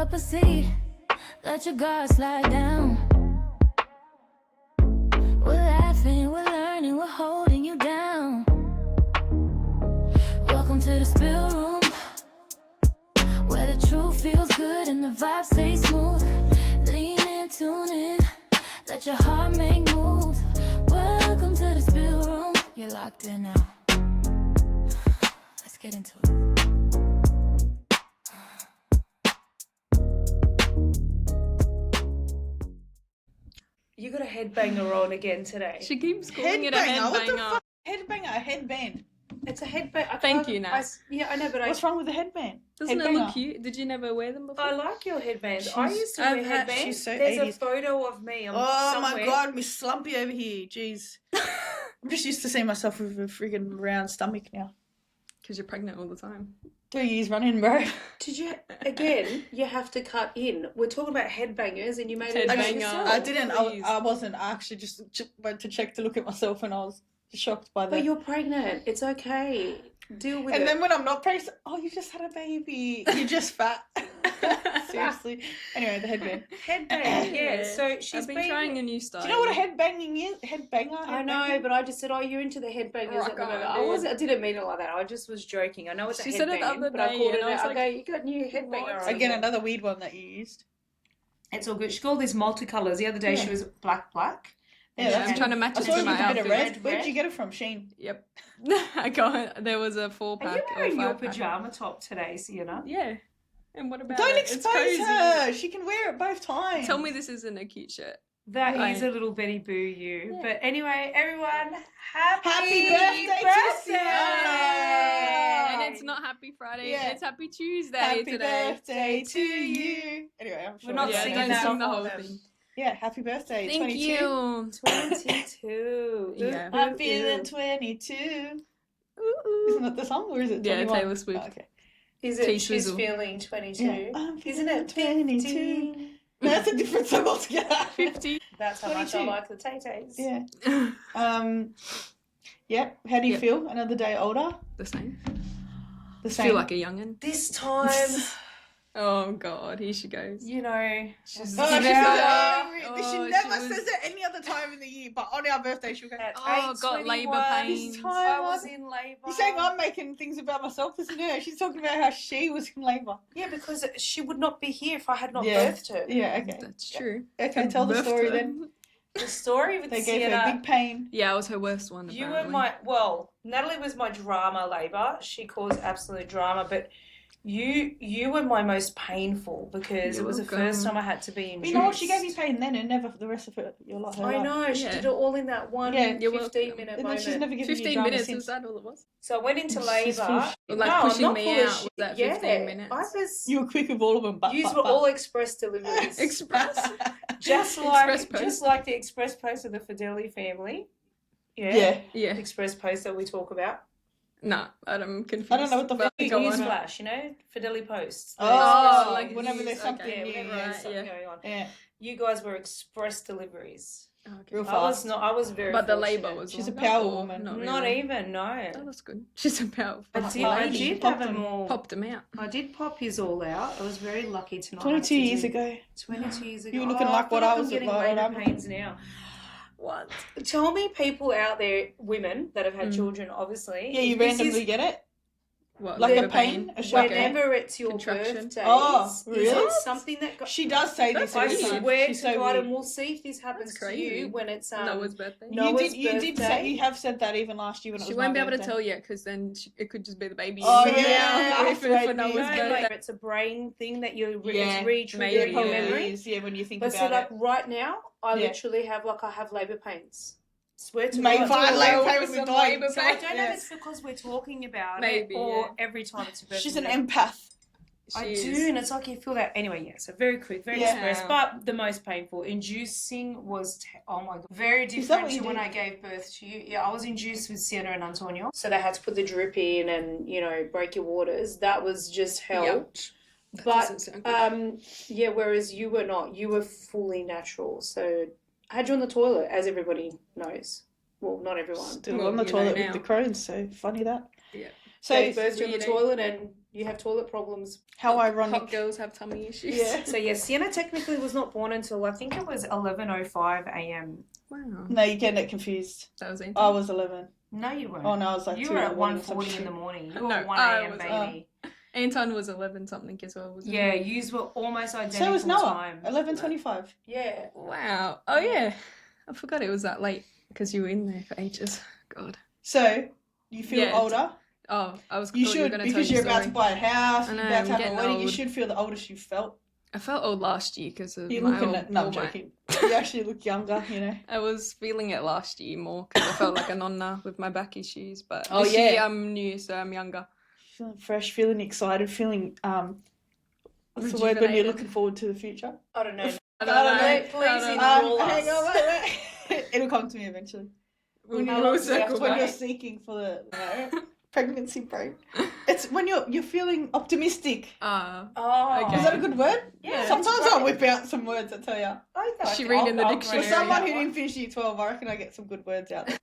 up a seat, let your guard slide down. We're laughing, we're learning, we're holding you down. Welcome to the spill room, where the truth feels good and the vibe stays smooth. Lean in, tune in, let your heart make moves. Welcome to the spill room. You're locked in now. Let's get into it. You got a headbanger on again today. She keeps calling it a headbanger. What the fuck? Headbanger, a headband. It's a headband. Thank you, Nat. I know, but What's wrong with the headband? Doesn't it look cute? Did you never wear them before? I like your headbands. I used to wear headbands. She's so There's 80s. a photo of me. My god, Miss Slumpy over here. Jeez. I'm just used to seeing myself with a friggin' round stomach now. Because you're pregnant all the time. 2 years running, bro. Did you, again, you have to cut in. We're talking about headbangers and you made it Headbanger. yourself. I didn't. Please. I wasn't. I actually just went to check to look at myself and I was shocked by that. But you're pregnant. It's okay. Deal with it. And then when I'm not pregnant, oh, you just had a baby. You're just fat. Seriously. Anyway, the headband. Headbang, yeah. So she's I've been trying a new style. Do you know what a headbanging is? Headbanger? I know, but I just said, you're into the headbangers at the moment. I didn't mean it like that. I just was joking. I know it's a headband, said it the other but I day called it and I was out. like, Okay, you got a new headbanger on. Again, another weird one that you used. It's all good. She got all these multicolours. The other day she was black. Yeah, I'm trying to match I it saw to you my with a bit of outfit. red. Where did you get it from? Shein. Yep. I got it. There was a 4-pack. Are you wearing your 5-pack. pyjama top today, Sienna? Yeah. And what about Don't it? It's expose cozy. her. She can wear it both times. Tell me this isn't a cute shirt. That Right. is a little Betty Boo you. Yeah. But anyway, everyone, happy birthday to Sienna! And it's not Happy Friday. Yeah. It's Happy Tuesday Happy today. birthday to you. Anyway, I'm sure. We're not Yeah, singing don't that sing the for whole them. thing. Yeah, happy birthday. Thank 22. you. 22. Yeah. I'm feeling 22. Isn't that the song or is it 21? Yeah, Taylor Swift. Oh, okay. Is it She's T-Swizzle. feeling 22? Yeah. I'm Isn't feeling it 22? 15? No, that's a different song altogether. 50. That's how much I 22. like the Tay-Tays. Yeah. Yep. How do you Yep. feel? Another day older? The same. The same. Feel like a youngin. This time, Oh God, here she goes. you know, She's Oh, Yeah. she Oh, never she was- says it any other time in the year, but on our birthday she'll go, at Oh, got 8:21, labour pains. This I time was in labour. You're saying I'm making things about myself, isn't it? She's talking about how she was in labour. Yeah, because she would not be here if I had not Yeah. birthed her. Yeah, okay. That's true. Okay, tell the Birthed story her. then. The story with They gave her Sienna, big pain. Yeah, I was her worst one. you Apparently. were Natalie was my drama labour. She caused absolute drama, but you were my most painful because You're it was the welcome. first time I had to be induced. But you know what? She gave you pain then and never for the rest of your life. her I life. know, she Yeah. did it all in that one Yeah, you're 15-minute And then moment. she's never given you 15 drama minutes. since. Was that all it was? So I went into She's labour. full of Like no, I'm pushing not me full out. of Was shit. that Yeah, 15 minutes? I was. You were quick with all of them, but Yous were all express deliveries. Express. just Express post. like the express post of the Fideli family. Yeah. Yeah. Yeah. Express post that we talk about. Nah, I'm confused. I don't know what the But fuck go it on. is. Newsflash, you know, Fideli posts. The Oh, express like news. whenever there's news, something okay. new, Whenever yeah, there's something yeah. going on. Yeah. You guys were express deliveries. Okay. Real I was fast. not. I was very. But the fortunate. labour was. She's a longer, power or woman. Not, Not really? even. No. Oh, that's good. She's a powerful. I lady. did Popped have them them. all. Popped them out. I did pop his all out. I was very lucky to not. 22 have to years do- ago. 22 years ago. You were looking Oh, like I what feel I I'm was getting like, labour I'm- pains now. What? Tell me, people out there, women that have had children, obviously. Yeah, you if this randomly is- get it? What? Like a labour pain? A sharp pain? Whenever it's your Contraction. birthday, Oh, is really? it something that got... She does say this I every time. swear She's to so God, weird. and we'll see if this happens That's to crazy. you when it's Noah's birthday. No. Noah's You did say birthday. you have said that even last year when it She was won't my be able to birthday. tell yet because then it could just be the baby. Oh, in her yeah, mouth if that's for right, Noah's yeah. birthday. like it's a brain thing that you're Yeah, it's maybe, re-triggering your yeah. memory. It is, yeah, when you think But see, about like it. right now, I Yeah. literally have I have labour pains. Swear to Maybe God. if I had labour Well, pain with some me dying. labour So I pain. don't know Yeah. if it's because we're talking about Maybe, it or yeah. every time it's a birthday. She's an empath. I She do, is. and it's like you feel that. Anyway, yeah, so very quick, very Yeah. express, but the most painful. Inducing was, oh my God, very Is that different what you to when did? I gave birth to you. Yeah, I was induced with Sienna and Antonio. So they had to put the drip in and, break your waters. That was just hell. Ouch. That But, doesn't sound good. yeah, whereas you were not. You were fully natural. So I had you on the toilet, as everybody knows. Well, not everyone. Still Well, on the you know toilet now. with the Crohn's, so funny that. Yeah. So gave birth to the really- toilet and you have toilet problems. how Hot ironic. girls have tummy issues. Yeah. So yeah, Sienna technically was not born until I think it was 11:05 a.m. Wow. No, you're getting it confused. That was I was 11. No, you weren't. Oh no, I was like you 2 were in at the morning or some 1:40 in shit. the morning. You were No, 1 I a.m. was- baby. Anton was 11 something as well, wasn't Yeah, he? yous were almost identical So was Noah. time. 11:25. Yeah. Wow. Oh yeah. I forgot it was that late because you were in there for ages. God. So you feel Yeah, older. Oh, I was. You thought you were should, gonna because tell you're your about to story. buy a house. I You're know, about I'm to have a getting wedding. You old. should feel the oldest you felt. I felt old last year because of You're my looking old, at. No, I'm all my- joking. You actually look younger. You know. I was feeling it last year more because I felt like a nonna with my back issues. But Oh, this yeah. year I'm new, so I'm younger. Feeling fresh, feeling excited, feeling what's the word when you're Rejuvenated. looking forward to the future? I don't know. I don't know. Please I enroll hang us. on, wait. It'll come to me eventually. We'll, How we'll long do we have circle to When back. you're wait? seeking for the pregnancy break, it's when you're feeling optimistic. Oh, Okay. Is that a good word? Yeah. Sometimes that's I'll great. whip out some words. I tell you. I think She read in the I'll dictionary. For grade someone that who one. didn't finish year 12, I reckon I get some good words out there.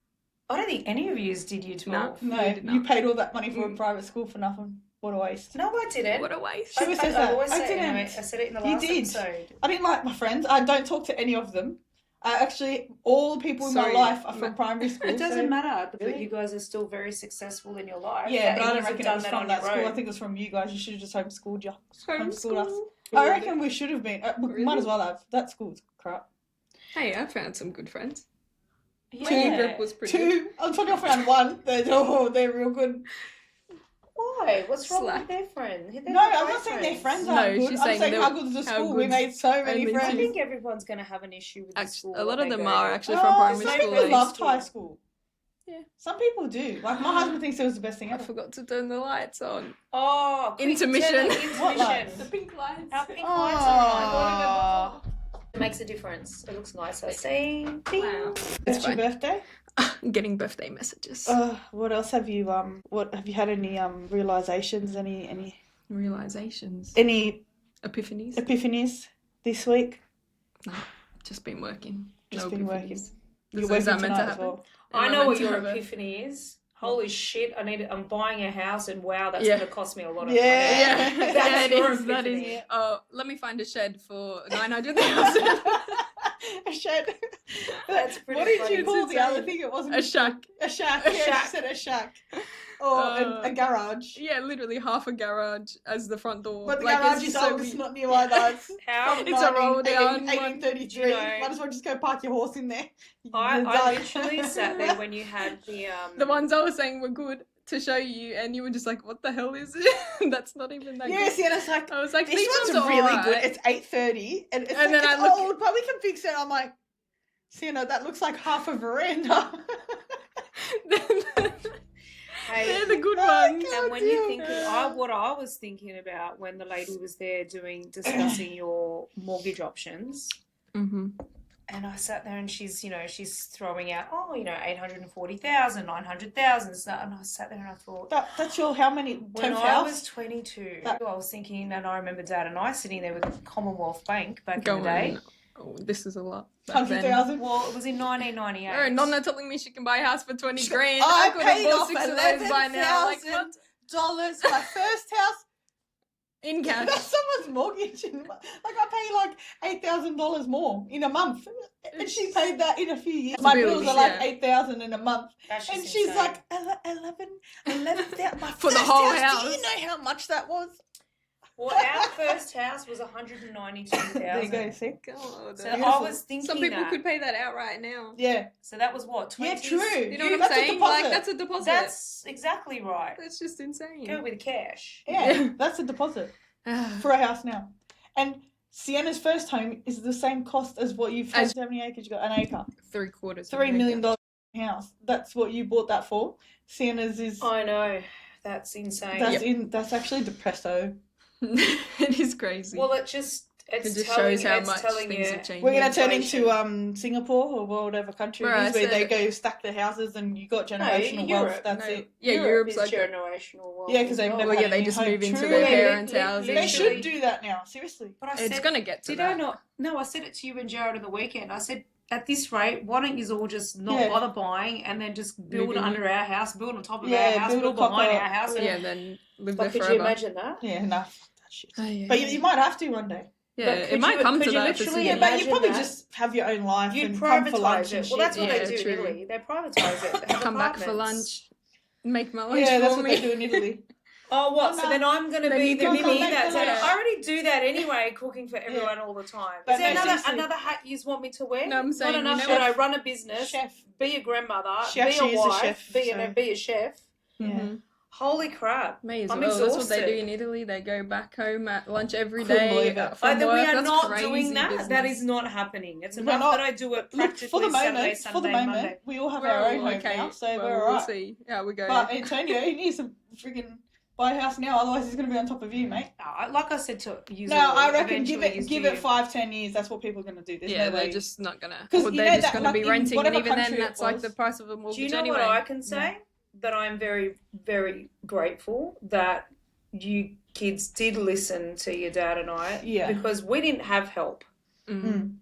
I don't think any of yous did year 12. No. No, You did you not. paid all that money for a Mm. private school for nothing. What a waste. No, I didn't. What a waste. She always says that. always I say it, didn't. I said it in the You last did. episode. I didn't like my friends. I don't talk to any of them. Actually, all the people in Sorry, my life are from ma- primary school. It doesn't so- matter, but Really? you guys are still very successful in your life. Yeah, but I and don't yous have reckon it done was that from on that your school. I own. think it was from you guys. You should have just homeschooled you. Homeschooled us. Homeschool. I reckon we should have been. We Really? might as well have. That school's crap. Hey, I found some good friends. Yeah. Two group was pretty good. Two. I'm talking. I found one. They're real good. Why? What's wrong Slack. with their friend? They're No, I'm great not saying their friends No, aren't good. she's I'm saying saying they how were- good is the how school. We good made so many only I friends. think everyone's going to have an issue with the school. A lot that of they them go are to. actually from primary some school. people age. loved high school. Yeah. Some people do. Like my husband thinks it was the best thing I ever. forgot to turn the lights on. Oh, quick, Intermission. turn the What lights? intermission. pink lights. Our pink lights are on. Aww. It makes a difference. It looks nicer. See? Wow. It's It's your fine. birthday. I'm getting birthday messages. What else have you What have you had any realizations? Any Realizations. epiphanies Epiphanies. this week? Just been working. Just No been epiphanies. working. Is You're that working meant to tonight as happen? well. I Am know meant what to your have a- epiphany is. Holy shit! I'm buying a house, and wow, that's Yeah. going to cost me a lot of Yeah. money. Yeah, That's yeah, it your is. That epiphany. is. Oh, let me find a shed for 900,000. A shed. That's pretty What did funny. you call It's the other insane. thing? It wasn't A shack. A shack. A Yeah, shack. she said a shack. Or a garage. Yeah, literally half a garage as the front door. But the Like, garage it's is so old. It's big. not new either. It's How? from It's a roll down 1833. You know- Might as well just go park your horse in there. I You're done. literally sat there when you had the The ones I was saying were good to show you, and you were just like, "What the hell is it?" That's not even that Yes, good. yeah, it's like I was like, this "These one's ones are really alright." good. It's 8:30, and it's And like, then it's I look- old, but we can fix it. I'm like, Sienna, that looks like half a veranda. Hey, They're the good I ones. can't and when you think deal. what I was thinking about when the lady was there discussing your mortgage options, Mm-hmm. and I sat there and she's throwing out 840,000, 900,000, and I sat there and I thought, That's your how many? when 10th I house? was 22, That- I was thinking, and I remember Dad and I sitting there with the Commonwealth Bank back Go in the day. on. Oh, this is a lot. back then. 100,000. Well, it was in 1998. Oh, Nonna telling me she can buy a house for 20 grand. I could have paid bought off 6 of those by now. Like, what? $11,000 my first house. In cash. That's someone's mortgage. Like I pay like $8,000 more in a month, and she paid that in a few years. It's My bills, bills are like yeah. 8,000 in a month, That's just and she's insane. like 11,000 For the first whole Do house. you know how much that was? Well, our first house was 192,000. There you go. See? God. So I Beautiful. was thinking Some people that. could pay that outright now. Yeah. So that was what? 20s? Yeah. True. You know what I'm That's a saying? deposit. Like, that's a deposit. That's exactly right. That's just insane. Go with cash. Yeah. That's a deposit for a house now, and Sienna's first home is the same cost as what you've had. As- How many acres you got? An acre. 3/4. $3 million house. That's what you bought that for. Sienna's is. I know. That's insane. That's actually depresso. It is crazy. Well, it's it just telling, shows how it's much telling things you. have changed. We're gonna turn Inflation. into Singapore or whatever country Bro, it I is, where they said- go stack the houses and you got generational wealth. Europe, That's No, it. Yeah, Europe Europe's is like that. generational wealth. Yeah, 'cause as they've well. never Well, yeah, had they any just home. move into True. their Yeah, parents' li- houses. They literally- should do that now. Seriously. But I It's said, gonna get to did that. I not? No, I said it to you and Jared on the weekend. I said, at this rate, why don't you all just not Yeah. bother buying and then just build Moving under our house, build on top of Yeah, our house, build a build behind proper- our house? And, Yeah, then live but there could forever. you imagine that? Yeah, nah, fuck that shit. Oh, yeah, But yeah. you might have to one day. Yeah, But it could might you- come could to you that. literally Yeah, decision. but you Imagine probably that. just have your own life You'd and come for lunch privatise and it. Well, that's shit. what Yeah, they do true. in Italy. They privatise it. They have Come back for apartments. lunch, make my lunch Yeah, that's for what me. they do in Italy. Oh, what? No, So then I'm going to Then be you the can Mimi cook that's... for I lunch. already do that anyway, cooking for everyone all the time. But Is there no, another, seriously. another hat you want me to wear? No, I'm saying, Not enough you know that I what? run a business, Chef. be a grandmother, She be actually a is a wife, chef, be so- a chef. Yeah. Mhm. Holy crap. May as I'm well. That's what they exhausted. do in Italy. They go back home at lunch every Couldn't day. believe it. From Either work. we are That's not crazy doing that. business. That is not happening. It's We're enough not. that I do it Look, practically for the Saturday, moment, Sunday, Monday. we all have Well, our own home okay, now, so well, we're we'll alright. see how we go. But Antonio, he needs to freaking buy a house now, otherwise he's going to be on top of you, mate. Like I said to you, No, I reckon give eventually it 5-10 years. That's what people are going to do. There's yeah, no they're way. just not gonna. 'Cause Or you they're know just that, gonna like, be in renting, and whatever even then, country it that's like was- the price of a mortgage Do you know anyway. what I can say? That I'm very, very grateful that you kids did listen to your dad and I. Yeah. Because we didn't have help. Mm.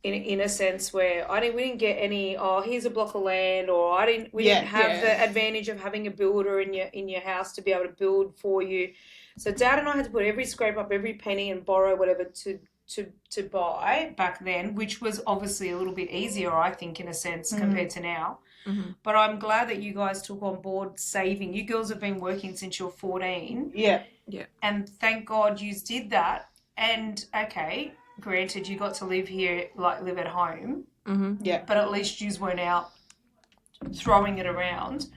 In a sense where we didn't get any, here's a block of land, or we Yeah, didn't have yeah. the advantage of having a builder in your house to be able to build for you. So Dad and I had to put scrape up every penny and borrow whatever to buy back then, which was obviously a little bit easier, I think, in a sense, compared to now. Mhm. But I'm glad that you guys took on board saving. You girls have been working since you're 14, Yeah. and thank God you did that. And okay, granted, you got to live here, like live at home, Mhm. Yeah. but at least you weren't out throwing it around,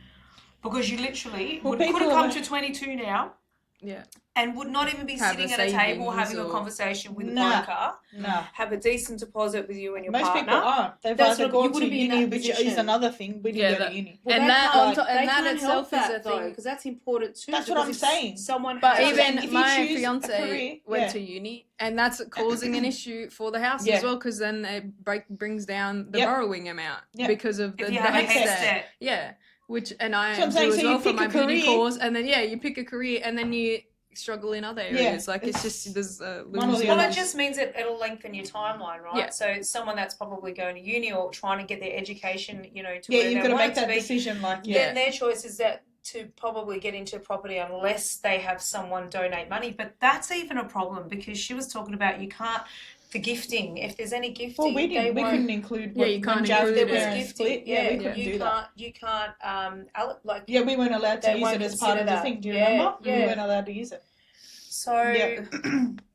because you literally Well, could have people come are- to 22 now Yeah. and would not even be Have sitting a at a table savings having a or- conversation with a Nah. broker, No. have a decent deposit with you and your Most partner. people aren't. They've That's either not- you gone to wouldn't be in uni, that which position. is another thing. We didn't Yeah, go to that- uni. Well, And they that can't- on top- and they that can't itself help is that, a though, thing. because that's important too. That's what because I'm if saying. Someone But has- even if you my choose a fiance career, went yeah. to uni, and that's causing an issue for the house Yeah. as well, because then it brings down the Yep. borrowing amount Yep. because of the if you have a next head step. step. Yeah, which and I So I'm do saying, as so you well for pick my a beauty career- course, and then you pick a career, and then you struggle in other areas. Like it's just there's one or the Well, other. it just means it'll lengthen your timeline, right? Yeah. So someone that's probably going to uni or trying to get their education, to Yeah, where you've they got to want make it to that be, decision. Like, Yeah. then their choice is that to probably get into property unless they have someone donate money. But that's even a problem, because she was talking about you can't, the gifting, if there's any gifting, well, we they didn't. We won't. couldn't include. Yeah, you can't when Jav include did it. There their was own gifting, split. Yeah, we couldn't you do that. you can't, like, Yeah, we weren't allowed to They use won't it as part consider of the that. thing. Do you Yeah, remember? yeah. We weren't allowed to use it. so Yeah.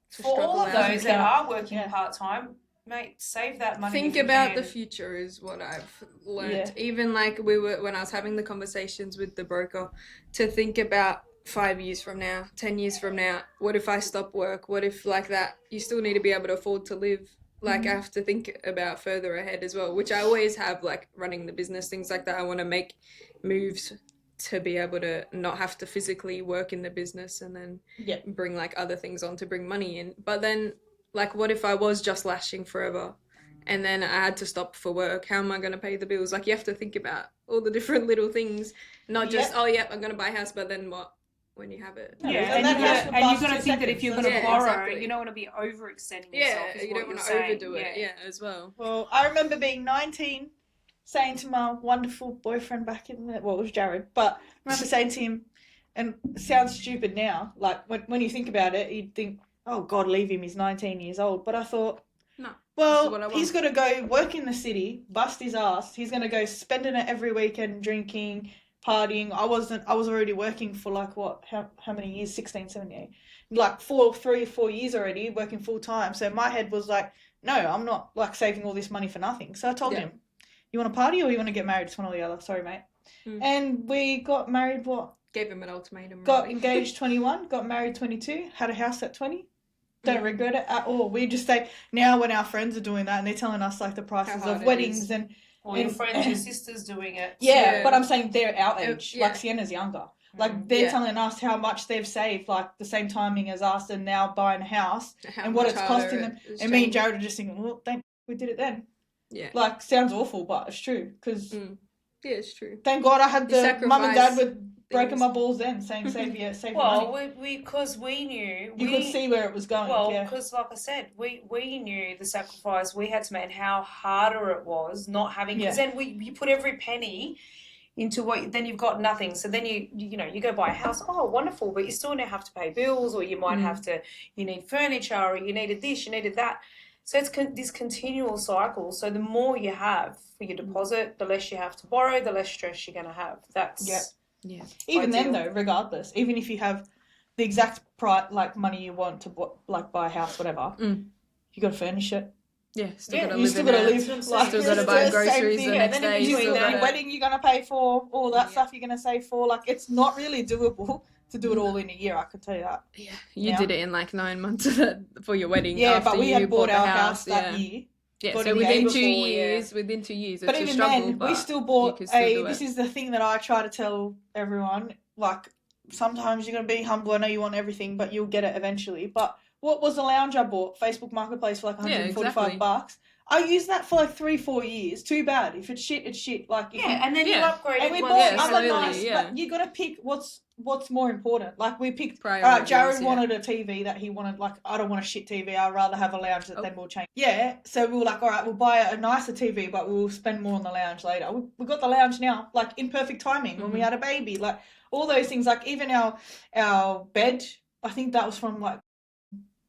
for all of struggle those out. that are working Yeah. part-time, mate, save that money. think if you about can. the future is what I've learned. Yeah. Even like when I was having the conversations with the broker, to think about 5 years from now, 10 years from now, what if I stop work? What if like that? You still need to be able to afford to live. Like I have to think about further ahead as well, which I always have, like running the business, things like that. I want to make moves to be able to not have to physically work in the business and then Yeah. bring like other things on to bring money in. But then like what if I was just lashing forever and then I had to stop for work? How am I going to pay the bills? Like you have to think about all the different little things, not just, Yep. oh yeah, I'm going to buy a house, but then what when you have it? Yeah, Yeah, and that has to and last you've got to 2 think that if seconds, you're that's going to it. borrow, Exactly. you don't want to be overextending yourself. Yeah, is you what don't you're want to saying. overdo it. Yeah, as well. Well, I remember being 19, saying to my wonderful boyfriend back in the, well, it was Jared, but I remember saying to him, and it sounds stupid now, like when you think about it, you'd think, oh God, leave him, he's 19 years old. But I thought, No, this is well, what I want. he's going to go work in the city, bust his ass. He's going to go spending it every weekend, drinking, partying. I was already working for like what, how many years? 16, 17, like 3 or 4 years already working full time. So my head was like, no, I'm not like saving all this money for nothing. So I told Yeah. him, you want to party or you want to get married? It's one or the other. Sorry, mate. Mm. And we got married, Gave him an ultimatum. got really. engaged 21, got married 22, had a house at 20. Don't regret it at all. We just say, now when our friends are doing that and they're telling us like the prices hard of it weddings is. and Or your And- friends, your sisters doing it. yeah, Yeah. but I'm saying they're our age. Yeah. Like Sienna's younger. Like they're Yeah. telling us how much they've saved, like the same timing as us, and now buying a house How and what much it's harder costing them. it is And me and changing. Jared are just thinking, well, thank we did it then. Yeah. Like sounds awful, but it's true because Yeah, it's true. thank God I had You the mum and dad sacrifice. with breaking my balls then, saying save your Well, money. because we knew You could see where it was going. well, yeah. because like I said, we knew the sacrifice we had to make and how harder it was not having. Because then you put every penny into what, then you've got nothing. So then you go buy a house. Oh, wonderful! But you still now have to pay bills, or you might have to. You need furniture, or you needed this, you needed that. So it's this continual cycle. So the more you have for your deposit, the less you have to borrow, the less stress you're going to have. That's Yeah. Even ideal. then, though, regardless, even if you have the exact price, like money you want to like buy a house, whatever, you got to furnish it. Yeah, still Yeah, gotta You live still in got to it. live. Like, Still gotta it's buy the same groceries thing. the next then day. in You between still that, Your gotta... wedding you're gonna pay for, all that stuff you're gonna save for. Like, it's not really doable to do it all in a year. I can tell you that. Yeah, you Yeah. did it in like 9 months for your wedding. Yeah, after but we you had bought the our house that yeah. year. Yeah, Got so it the within year 2 before, years, within 2 years, it's But a even struggle. then, we but still you bought can still do This it. is the thing that I try to tell everyone. Like, sometimes you're gonna be humble. I know you want everything, but you'll get it eventually. But what was the lounge I bought? Facebook Marketplace for like $145. exactly. I used that for like 3-4 years. Too bad. If it's shit, it's shit. Like, if Yeah, and then you Yeah. upgrade and it we once bought you other slowly, nice, yeah. but you gotta pick what's more important. Like, we picked. Priorities, Jared yeah. wanted a TV that he wanted. Like, I don't want a shit TV. I'd rather have a lounge that then we'll change. Yeah, so we were like, all right, we'll buy a nicer TV, but we'll spend more on the lounge later. We got the lounge now, like in perfect timing when we had a baby. Like, all those things. Like, even our bed. I think that was from like,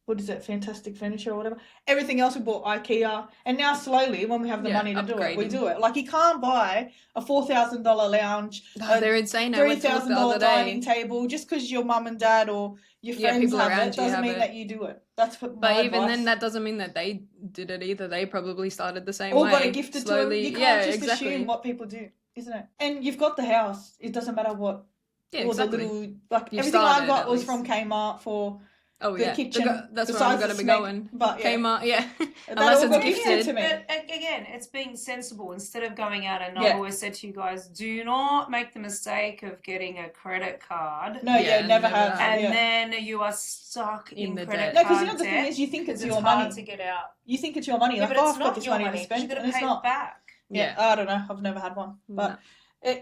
what is it, Fantastic Furniture or whatever. Everything else we bought IKEA, and now slowly when we have the money to do it, we upgrading. do it. Like, you can't buy a $4,000 lounge, Oh, they're insane. I went to look the other $3,000 dining day. table just because your mum and dad or your Yeah, friends people have around it you doesn't have mean it. that you do it. That's what But my even advice. then, that doesn't mean that they did it either. They probably started the same all way. got it gifted slowly. to them. You yeah, can't just exactly. assume what people do, isn't it? And you've got the house. It doesn't matter what. Yeah, all exactly. the little, like, You've everything I started, got at was least. from Kmart for Oh the yeah, kitchen. that's where besides I'm gonna the be snake, going. But yeah. Kmart, yeah. That Unless all it's got gifted gifted. to me. But again, it's being sensible instead of going out. And Yeah. I've always said to you guys, do not make the mistake of getting a credit card. No, Yeah, never never have. have. And yeah. then you are stuck In in the credit debt. No, card because you know the thing debt is, you think it's 'cause your hard money. to get out. You think it's your money. Yeah, Like, but oh, it's I've got not this your money to money. spend, You've got and to it's pay not. it back. Yeah, I don't know. I've never had one, but No.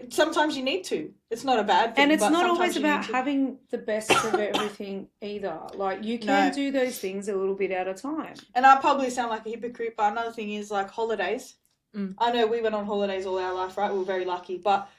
sometimes you need to. It's not a bad thing, And it's but not sometimes always you about need to. having the best of everything either. Like, you can No. do those things a little bit at a time. And I probably sound like a hypocrite, but another thing is, like, holidays. I know we went on holidays all our life, right? We were very lucky, but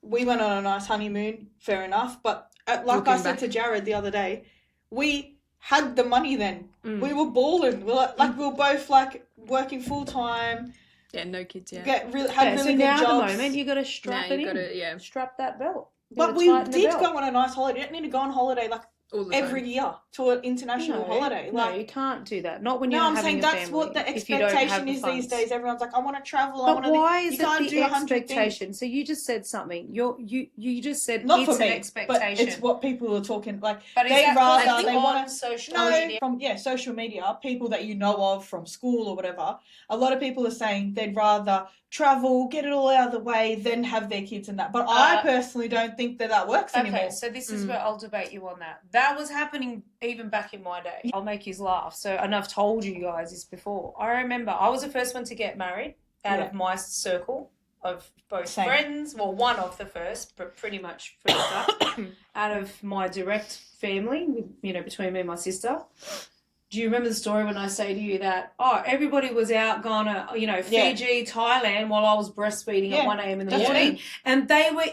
we went on a nice honeymoon. Fair enough, but like Looking I said back. to Jared the other day, we had the money then. We were balling. We were both like working full time. Yeah, no kids yet. Had really so good now jobs. at the moment, you got to strap Now it you in. gotta, yeah. Strap that belt. You But gotta we tighten the did belt. go on a nice holiday. You don't need to go on holiday like All the time. every year to an international holiday. No, Like, you can't do that. Not when you're no, I'm having saying a that's family, what the if you don't have expectation the is these funds. days. Everyone's like, I want to travel. I But want to. why You is can't it do the 100 things. expectation? So you just said something. You just said Not it's for me, an expectation. but it's what people are talking like. But is they that rather collecting they on want to social no media? from social media. People that you know of from school or whatever. A lot of people are saying they'd rather travel, get it all out of the way, than have their kids in that. But I personally don't think that works anymore. Okay, so this is where I'll debate you on that. That was happening even back in my day. I'll make you laugh. So, and I've told you guys this before. I remember I was the first one to get married out of my circle of both Same. friends. Well, one of the first, but pretty much first up. Out of my direct family, between me and my sister. Do you remember the story when I say to you that, everybody was out gone to, Fiji, Thailand, while I was breastfeeding at 1 a.m. in the that's morning. me. And they were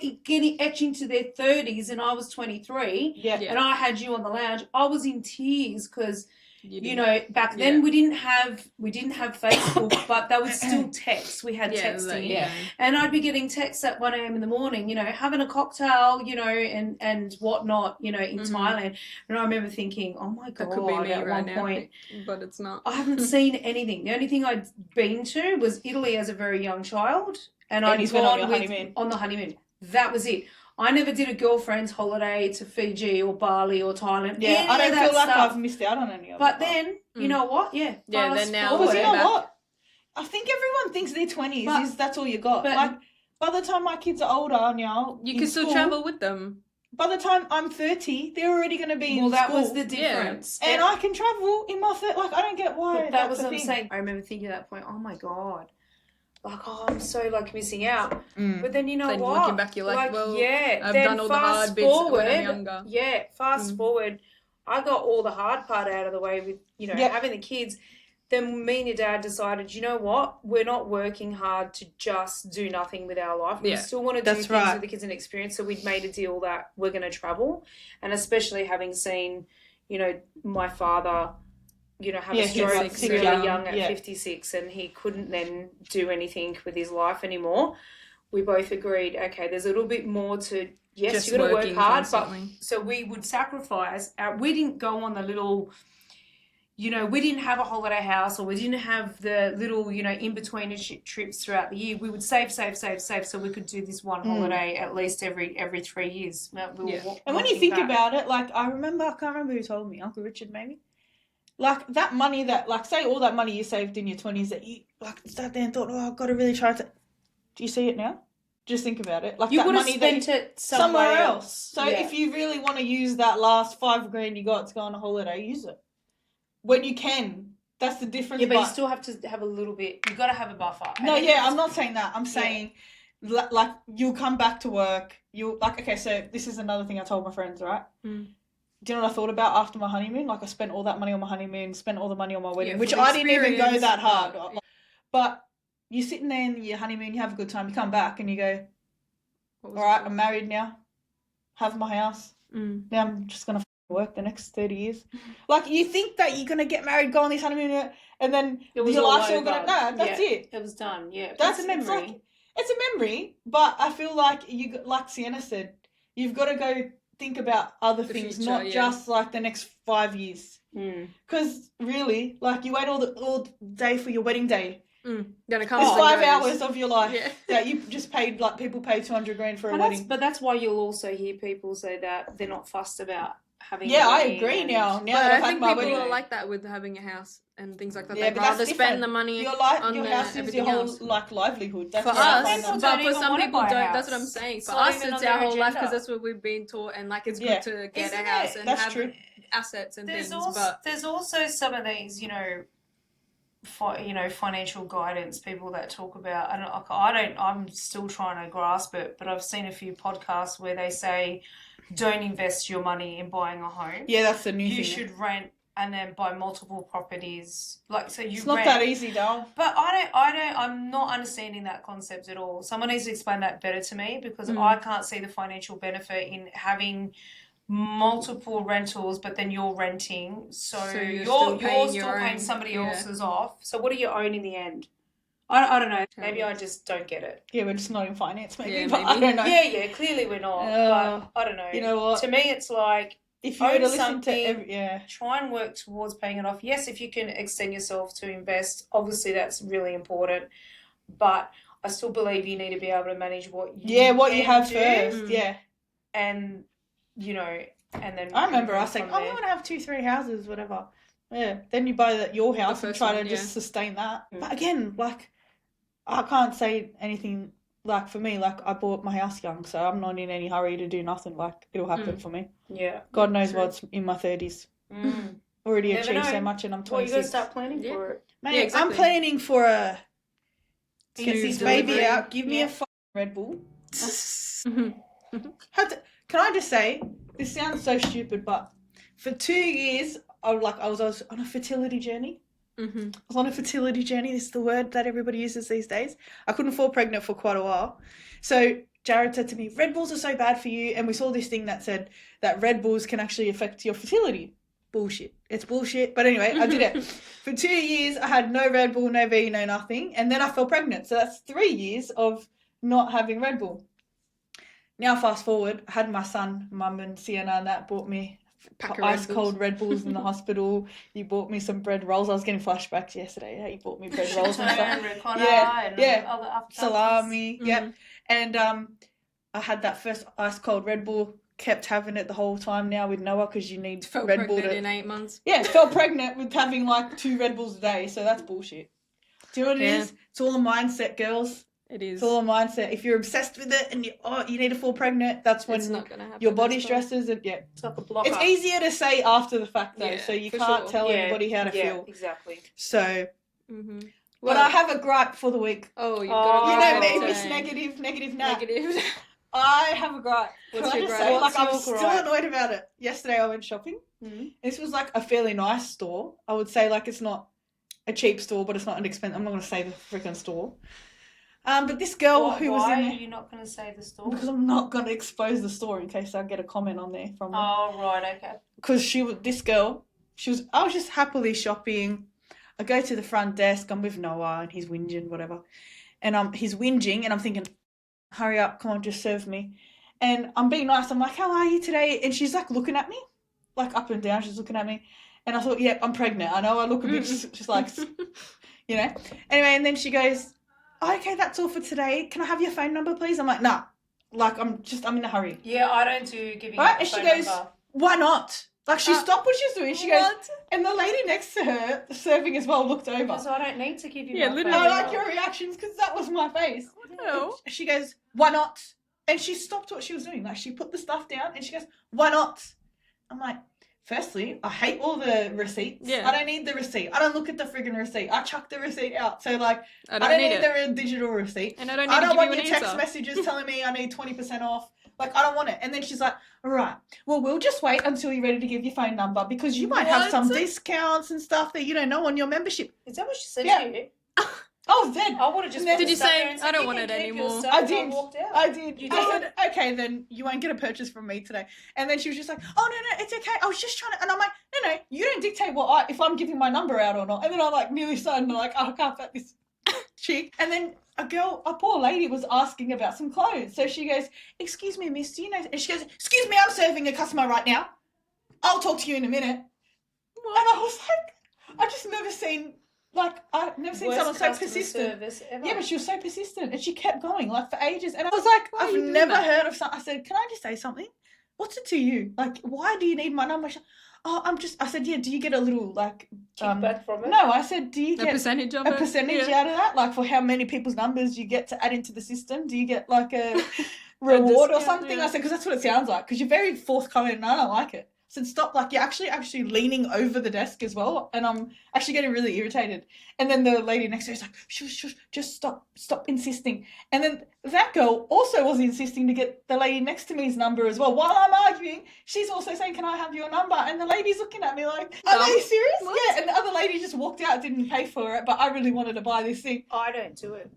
etching to their 30s and I was 23. Yeah. And I had you on the lounge. I was in tears because, back Yeah. then we didn't have Facebook, but they would still text. We had texting. Yeah. And I'd be getting texts at 1 a.m. in the morning, having a cocktail, and whatnot, in Thailand. And I remember thinking, oh my God, That could be me at right one now, point, but it's not. I haven't seen anything. The only thing I'd been to was Italy as a very young child. And I'd he's been on gone your honeymoon. on the honeymoon. That was it. I never did a girlfriend's holiday to Fiji or Bali or Thailand. Yeah, I don't feel like I've missed out on any of it. But then, you know what? Yeah. Yeah, then now Because you know back. what? I think everyone thinks their 20s But- that's all you got. but- Like, by the time my kids are older now, You in can still school, travel with them. By the time I'm 30, they're already going to be Well, in that school. was the difference. And I can travel in my like, I don't get why But that that's was a what I'm thing. saying. I remember thinking at that point, oh my God, like, oh, I'm so like missing out. But then you know Then what? looking back, you're like, well, I've done all the hard bits when I'm younger. Yeah, fast forward, I got all the hard part out of the way with, you know, having the kids. Then me and your dad decided, you know what? We're not working hard to just do nothing with our life. We still want to do things with the kids and experience. So we'd made a deal that we're going to travel. And especially having seen, you know, my father, you know, have a stroke really young at 56, and he couldn't then do anything with his life anymore. We both agreed, okay, there's a little bit more to, yes, you've got to work hard, constantly. but so we would sacrifice. We didn't go on the little, you know, we didn't have a holiday house, or we didn't have the little, you know, in-between trips throughout the year. We would save so we could do this one holiday at least every 3 years. And when you think about it, like, I can't remember who told me, Uncle Richard maybe. Like, that money that, like, say all that money you saved in your 20s that you, like, sat there and thought, oh, I've got to really try to... Do you see it now? Just think about it. Like, you that would have money spent it somewhere else. So if you really want to use that last $5,000 you got to go on a holiday, use it. When you can. That's the difference. Yeah, but you still have to have a little bit. You've got to have a buffer. No, I'm not saying that. I'm saying, like, you'll come back to work. You'll, like, okay, so this is another thing I told my friends, right? Do you know what I thought about after my honeymoon? Like, I spent all that money on my honeymoon, spent all the money on my wedding, which I didn't even go that hard. But you're sitting there in your honeymoon, you have a good time, you come back and you go, all right, I'm married now, have my house. Now I'm just going to work the next 30 years. Like, you think that you're going to get married, go on this honeymoon, and then your life's all going to... No, that's it. It was done, That's a memory. Like, it's a memory, but I feel like, like Sienna said, you've got to go... think about other things, future, not just like the next 5 years. Because really, like, you wait all day for your wedding day. Gonna come. It's 5 hours of your life that you just paid. Like, people pay $200,000 for a wedding. But that's why you'll also hear people say that they're not fussed about having. Yeah, I agree now. Now but that I think my people wedding. are like that with having a house and things like that. Yeah, They'd rather spend the money your on house is your whole like livelihood. That's for us, but for some people don't. That's what I'm saying. For us, it's our whole life because that's what we've been taught, and like it's good to get a house and have assets and things. But there's also some of these, you know, financial guidance people that talk about. I'm still trying to grasp it, but I've seen a few podcasts where they say, don't invest your money in buying a home. Yeah, that's the new thing. You should rent and then buy multiple properties. Like, so you It's not that easy, though. But I'm not understanding that concept at all. Someone needs to explain that better to me, because I can't see the financial benefit in having multiple rentals, but then you're renting. So you're still paying somebody else's off. So what do you own in the end? I don't know. Maybe I just don't get it. Yeah, we're just not in finance, maybe. Yeah, but I don't know. Yeah, clearly we're not. But I don't know. You know what? To me, it's like, if you were to listen to try and work towards paying it off. Yes, if you can extend yourself to invest, obviously that's really important. But I still believe you need to be able to manage what you you have first. Yeah. And, you know, and then... I remember us saying, we want to have 2-3 houses, whatever. Yeah. Then you buy your house and try to just sustain that. But again, like, I can't say anything... Like, for me, like, I bought my house young, so I'm not in any hurry to do nothing. Like, it'll happen for me. Yeah. God knows what's in my 30s. Already achieved so much, and I'm 26. Well, you got to start planning for it. Mate, exactly. I'm planning for to get this baby out. Give me a Red Bull. Can I just say, this sounds so stupid, but for 2 years, I was on a fertility journey. I was on a fertility journey. This is the word that everybody uses these days. I couldn't fall pregnant for quite a while. So Jared said to me, Red Bulls are so bad for you. And we saw this thing that said that Red Bulls can actually affect your fertility. Bullshit. It's bullshit. But anyway, I did it. For 2 years, I had no Red Bull, no V, no nothing. And then I fell pregnant. So that's 3 years of not having Red Bull. Now, fast forward, I had my son, Mum and Sienna, and that bought me ice cold Red Bulls in the hospital. You bought me some bread rolls. I was getting flashbacks yesterday. Yeah, you bought me bread rolls and stuff. Salami. And I had that first ice cold Red Bull. Kept having it the whole time now with Noah, because you need Red Bull in 8 months. Yeah, felt pregnant with having like 2 Red Bulls a day. So that's bullshit. Do you know what it is? It's all a mindset, girls. It is. It's all a mindset. If you're obsessed with it and you need to fall pregnant, that's when it's not gonna happen. Your body stresses and it's like a blocker. It's easier to say after the fact though, so you can't tell anybody how to feel. Exactly. So But I have a gripe for the week. Oh, you've Oh, got You a know gripe me, Miss today. Negative Nat. Negative. I have a gripe. What's Can I your just gripe? say, What's I'm your still gripe? annoyed about it. Yesterday I went shopping. Mm. This was like a fairly nice store. I would say like it's not a cheap store, but it's not an expensive. I'm not going to say the freaking store. But this girl who was Why in are there, you not going to say the store? because I'm not going to expose the store in case I get a comment on there from them. Oh, right, okay. Because I was just happily shopping. I go to the front desk. I'm with Noah and he's whinging, whatever. And he's whinging and I'm thinking, hurry up, come on, just serve me. And I'm being nice. I'm like, how are you today? And she's like looking at me, like up and down. She's looking at me. And I thought, yep, I'm pregnant. I know I look a bit just like, you know. Anyway, and then she goes, oh, okay, that's all for today. Can I have your phone number, please? I'm like, nah. Like, I'm in a hurry. Yeah, I don't do giving Right? you And the she phone goes, number. why not? Like, she stopped what she was doing. She goes, What? and the lady next to her, serving as well, looked over. Because I don't need to give you Yeah, my literally. phone I like number. your reactions because that was my face. No. She goes, why not? And she stopped what she was doing. Like, she put the stuff down and she goes, why not? I'm like, firstly, I hate all the receipts. Yeah. I don't need the receipt. I don't look at the friggin' receipt. I chuck the receipt out. So, like, I I don't don't need need it. the digital receipt. And I don't need I to don't give want you your an text answer. messages telling me I need 20% off. Like, I don't want it. And then she's like, all right, well, we'll just wait until you're ready to give your phone number because you might have some What? discounts and stuff that you don't know on your membership. Is that what she said Yeah. to you? Oh, then. I would have just. Did put you the stuff say, there and said, "I don't "You want can it keep your anymore"? stuff," I and did. walked out. I did. You I did? said, okay, then you won't get a purchase from me today. And then she was just like, oh, no, it's okay. I was just trying to. And I'm like, no, you don't dictate if I'm giving my number out or not. And then I'm like nearly starting to like, oh, I can't fuck this chick. And then a poor lady was asking about some clothes. So she goes, excuse me, miss, do you know? And she goes, excuse me, I'm serving a customer right now. I'll talk to you in a minute. What? And I was like, I've just never seen, I've never seen Worst someone so customer persistent. service ever. Yeah, but she was so persistent and she kept going like for ages. And I was like, Why are I've you doing never that? heard of something. I said, can I just say something? What's it to you? Like, why do you need my number? I said, yeah, do you get a little Kickback from it. no, I said, do you A get percentage of a it. percentage Yeah. out of that? Like for how many people's numbers you get to add into the system? Do you get like a reward or discount, something? yeah. I said, because that's what it sounds like. Because you're very forthcoming and I don't like it. I said, stop. Like you're actually leaning over the desk as well. And I'm actually getting really irritated. And then the lady next to her is like, shush, just stop insisting. And then that girl also was insisting to get the lady next to me's number as well. While I'm arguing, she's also saying, can I have your number? And the lady's looking at me like, are Dumb. they serious? What? Yeah. And the other lady just walked out, didn't pay for it, but I really wanted to buy this thing. I don't do it.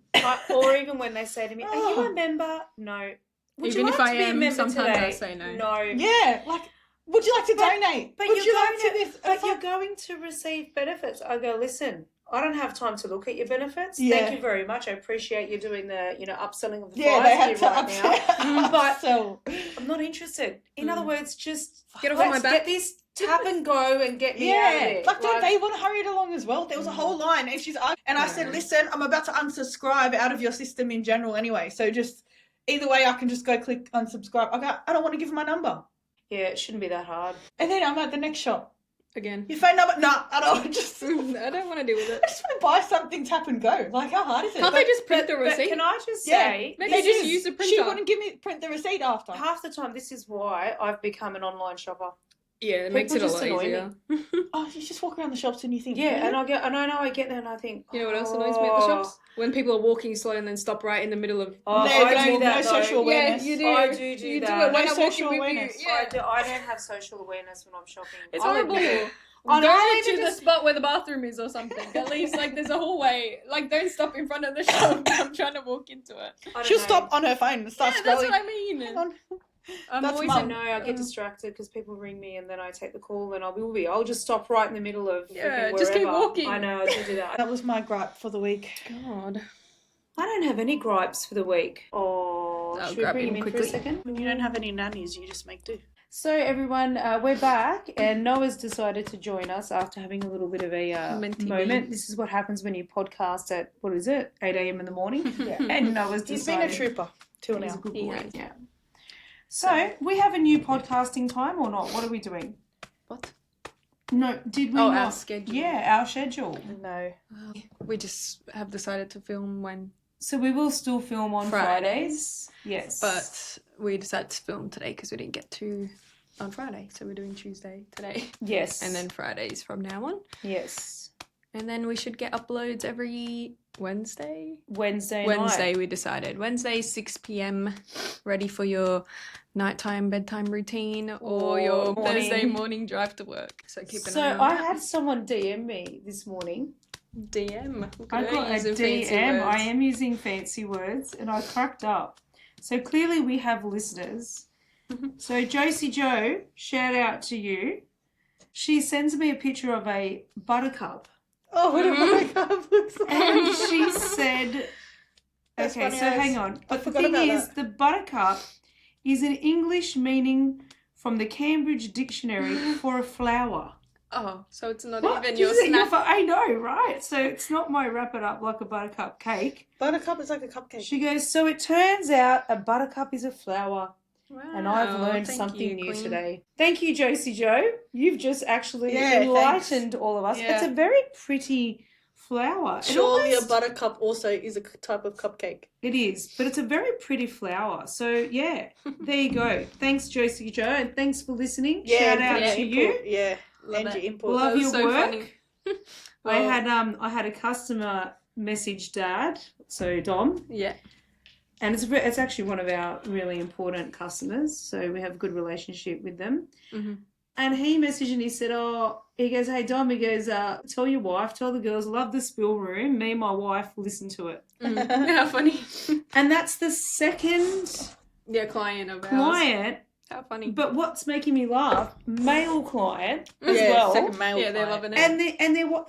Or even when they say to me, "Are you a member?" No. Would Even you if like I to be a am, member sometimes today? I say no. No. Yeah, like, would you like to donate? But Would you're you going like to this? But It's you're like, going to receive benefits. I go, listen, I don't have time to look at your benefits. Yeah. Thank you very much. I appreciate you doing the, upselling of the yeah, fries they had here to right now. But so I'm not interested. In other words, just Get off let's my back. get this tap and go and get me out of yeah, there. like don't they want to hurry it along as well? There was a whole line, and she's arguing, and I said, listen, I'm about to unsubscribe out of your system in general anyway. So just either way, I can just go click unsubscribe. I don't want to give my number. Yeah, it shouldn't be that hard. And then I'm at the next shop. Again. Your phone number? No, I don't. I don't want to deal with it. I just want to buy something, tap and go. Like, how hard is it? Can't they just print the But receipt? can I just Yeah. say, Maybe Yes, just it is. use the She printer. wouldn't print the receipt after. half the time this is why I've become an online shopper. Yeah, it makes it People a just lot annoy me. easier. Oh, you just walk around the shops and you think, Yeah, really? and I know I get there and I think, You know what else annoys me at the shops? When people are walking slow and then stop right in the middle of. Oh, No, I no, do that no though. social awareness. Yeah, you do. I do You that. do it when No I'm walking social with awareness. you. Yeah. I don't have social awareness when I'm shopping. It's I'll horrible. admit it. Go I know, I to even the just- spot where the bathroom is or something. At least, like, there's a hallway. Like, don't stop in front of the shop. I'm trying to walk into it. I don't She'll know. stop on her phone and start Yeah, that's scrolling. what I mean. Hang on. I'm That's always mum. I know I get distracted because people ring me and then I take the call and I'll just stop right in the middle of Yeah, freaking just keep wherever. walking. I know, I do that. That was my gripe for the week. God. I don't have any gripes for the week. Oh, I'll should we grab bring him him in quickly. for a second? When you don't have any nannies, you just make do. So everyone, we're back and Noah's decided to join us after having a little bit of a Minty moment. bee. This is what happens when you podcast at, 8 a.m. in the morning. Yeah. And Noah's He's been decided. a trooper till He's now. a good He boy. has. Yeah. So we have a new podcasting time or not? What are we doing? What? No, did we Oh, not? our schedule. Yeah, our schedule. No. We just have decided to film when. So we will still film on Fridays. Fridays. Yes. But we decided to film today because we didn't get to on Friday. So we're doing Tuesday today. yes. And then Fridays from now on. yes. And then we should get uploads every Wednesday. Wednesday We decided. Wednesday, 6 p.m. Ready for your nighttime bedtime routine or your morning. Thursday morning drive to work. So keep an So eye on I that. had someone DM me this morning. DM. Look I at her got a using fancy DM. I words. am using fancy words, and I cracked up. So clearly we have listeners. So Josie Joe, shout out to you. She sends me a picture of a buttercup. Oh, what a makeup looks like. And she said, That's okay, funny so as- hang on. I But the forgot thing about is, that. the buttercup is an English meaning from the Cambridge Dictionary for a flower. Oh, so it's not What? even You your said snack. I know, right? So it's not my wrap it up like a buttercup cake. Buttercup is like a cupcake. She goes, so it turns out a buttercup is a flower. Wow, And I've learned thank something you, new Queen. today. Thank you, Josie Joe. You've just actually Yeah, enlightened all of us. Yeah. It's a very pretty flower. It Surely almost- a buttercup also is a type of cupcake. It is, but it's a very pretty flower. So yeah, there you go. Thanks, Josie Joe, and thanks for listening. Shout out yeah, to input. you. Yeah, Love and it. your input. Love That was your so work. funny. I had a customer message Dad, so Dom, Yeah. and it's actually one of our really important customers. So we have a good relationship with them. Mhm. And he messaged and he said, he goes, hey Dom, he goes, tell your wife, tell the girls, love the spill room. Me and my wife listen to it. How funny. And that's the second Yeah, client of ours. client. How funny. But what's making me laugh, male client as Yeah, well. second male Yeah, they're client. loving it.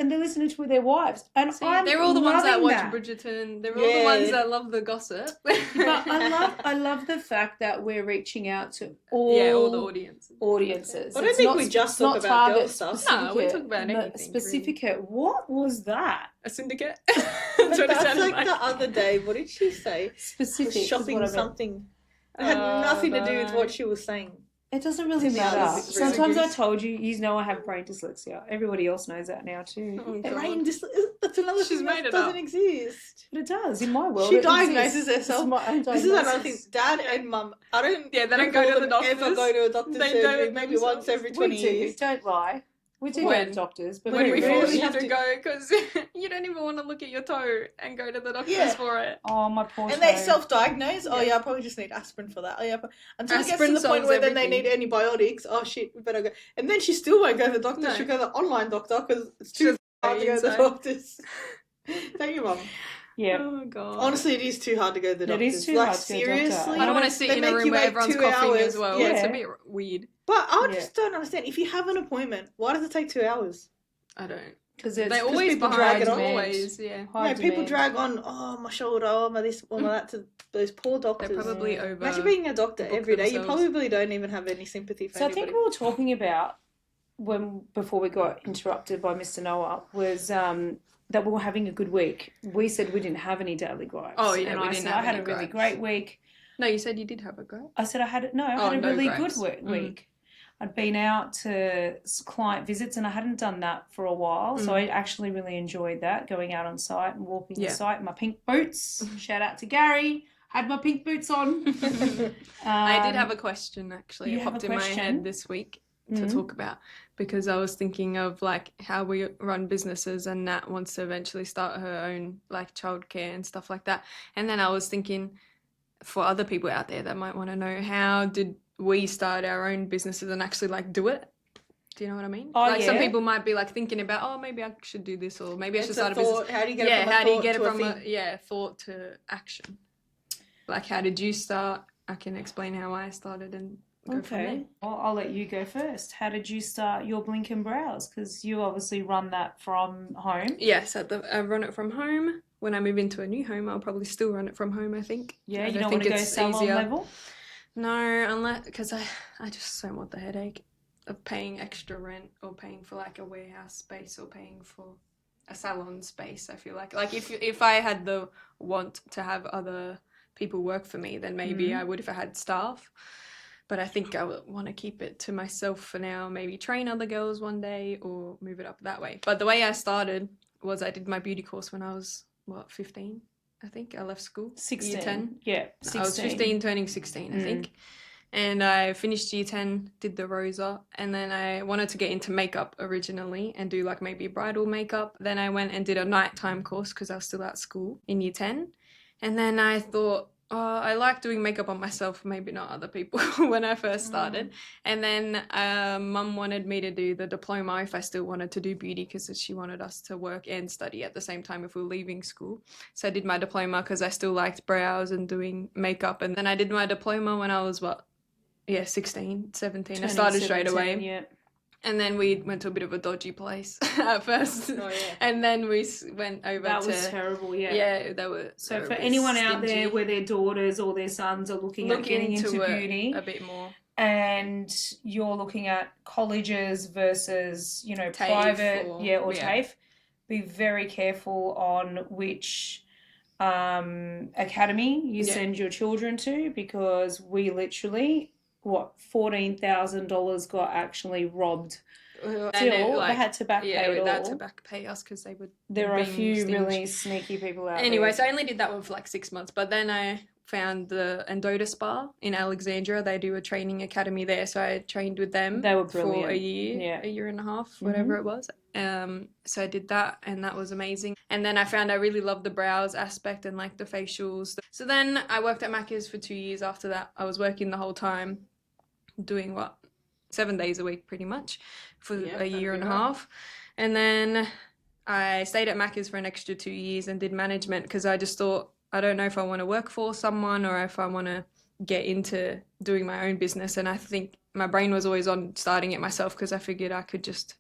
And they're listening to their wives. And See, I'm they're all the ones that loving watch that. Bridgerton. They're all the Yeah. ones that love the gossip. But I love the fact that we're reaching out to all, all the audience. audiences. I don't It's think not- we just it's talk not about girl target stuff. No, we specific- talk about no, anything, Specific. What was that? A syndicate. But That's what it that's sounded like the other day. What did she say? Specific. is Shopping what I meant. something. It had nothing to do with what she was saying. It doesn't really It's matter. really Sometimes I good. told you, you know I have brain dyslexia. Everybody else knows that now too. Oh, God. That's another She's thing made that it doesn't up. exist. But it does in my world. She it diagnoses exists. herself. It's my own This is another thing. diagnosis. Dad and Mum, I don't. Yeah, they don't go recall to the them Ever doctors. go to a doctor's They surgery? don't Maybe once themselves. every 20 We do. years. Don't lie. We do go When? to doctors, but When very we really force rarely. you have to to- go because you don't even want to look at your toe and go to the doctors Yeah. for it. Oh, my poor And they toe. self-diagnose. Oh Yeah. yeah, I probably just need aspirin for that. Oh yeah, until it gets to Aspirin the point solves where then they everything. need antibiotics. Oh shit, we better go. And then she still won't go to the doctor. No. She'll go to the online doctor because it's She too doesn't hard to go to the inside. doctors. Thank you, Mum. Yeah. Oh god. Honestly, it is too hard to go to the It doctors. is too like, hard to go to the doctor. seriously, I don't want to sit they in a make room you where wait everyone's 2 coughing hours. as well. Yeah. It's a Yeah. bit weird. But I Yeah. just don't understand. If you have an appointment, why does it take 2 hours? I don't. Because They always people behind. drag it on. Always, yeah. High People demand. drag on, oh, my shoulder, oh, my this, oh, my that, to those poor doctors. They're probably Yeah. over. Imagine being a doctor book every day. You themselves. probably don't even have any sympathy for So I anybody. think we were talking about before we got interrupted by Mr. Noah was that we were having a good week. We said we didn't have any daily gripes. Oh, yeah, and we I didn't said have I had any a really gripes. great week. No, you said you did have a go. I said I had Oh, a no really gripes. good Mm. week. I'd been out to client visits and I hadn't done that for a while, so I actually really enjoyed that, going out on site and walking Yeah. the site in my pink boots. Shout out to Gary, had my pink boots on. I did have a question actually. you It have popped a in my question? head this week to Mhm. talk about because I was thinking of like how we run businesses and Nat wants to eventually start her own like childcare and stuff like that. And then I was thinking for other people out there that might want to know, how did we start our own businesses and actually like do it? Do you know what I mean? Oh, like some yeah. people might be like thinking about, oh, maybe I should do this or maybe I should It's start a a business. thought. How do you get it Yeah, from a how do you thought get it to a from a thing? thought to action? Like how did you start? I can explain how I started and go from there. Okay, well, I'll let you go first. How did you start your Blink and Browse? Because you obviously run that from home. Yes, I run it from home. When I move into a new home, I'll probably still run it from home, I think. Yeah, I you don't want to go salon level? No, unless because I just don't want the headache of paying extra rent or paying for like a warehouse space or paying for a salon space. I feel like if I had the want to have other people work for me, then maybe I would if I had staff. But I think I would want to keep it to myself for now. Maybe train other girls one day or move it up that way. But the way I started was I did my beauty course when I was 15. I think I left school. 16. Year 10. Yeah, 16. I was 15 turning 16, I think. And I finished year 10, did the Rosa, and then I wanted to get into makeup originally and do like maybe bridal makeup. Then I went and did a nighttime course because I was still at school in year 10. And then I thought, oh, I like doing makeup on myself, maybe not other people when I first started. And then mum wanted me to do the diploma if I still wanted to do beauty because she wanted us to work and study at the same time if we were leaving school. So I did my diploma because I still liked brows and doing makeup. And then I did my diploma when I was 16, 17. I started straight away. Yeah. And then we went to a bit of a dodgy place at first. Oh, yeah. And then we went over That to... was terrible, yeah. Yeah, they were... So they for were a bit anyone out stingy. there where their daughters or their sons are looking at getting into it beauty a bit more. and you're looking at colleges versus, you know, TAFE private, or- or yeah. TAFE, be very careful on which academy you Yeah. send your children to, because we literally, $14,000 got actually robbed. And Still, they had to back pay it they had all. to back pay us because they would. There are a being few stingy. really sneaky people out Anyway, there. so I only did that one for like 6 months, but then I found the Endota Spa in Alexandria. They do a training academy there, so I trained with them. They were for brilliant. a year and a half, whatever it was. So I did that, and that was amazing. And then I found I really loved the brows aspect and like the facials. So then I worked at Macca's for 2 years. After that, I was working the whole time, doing 7 days a week pretty much for a year and a half. And then I stayed at Macca's for an extra 2 years and did management because I just thought, I don't know if I want to work for someone or if I want to get into doing my own business. And I think my brain was always on starting it myself because I figured I could just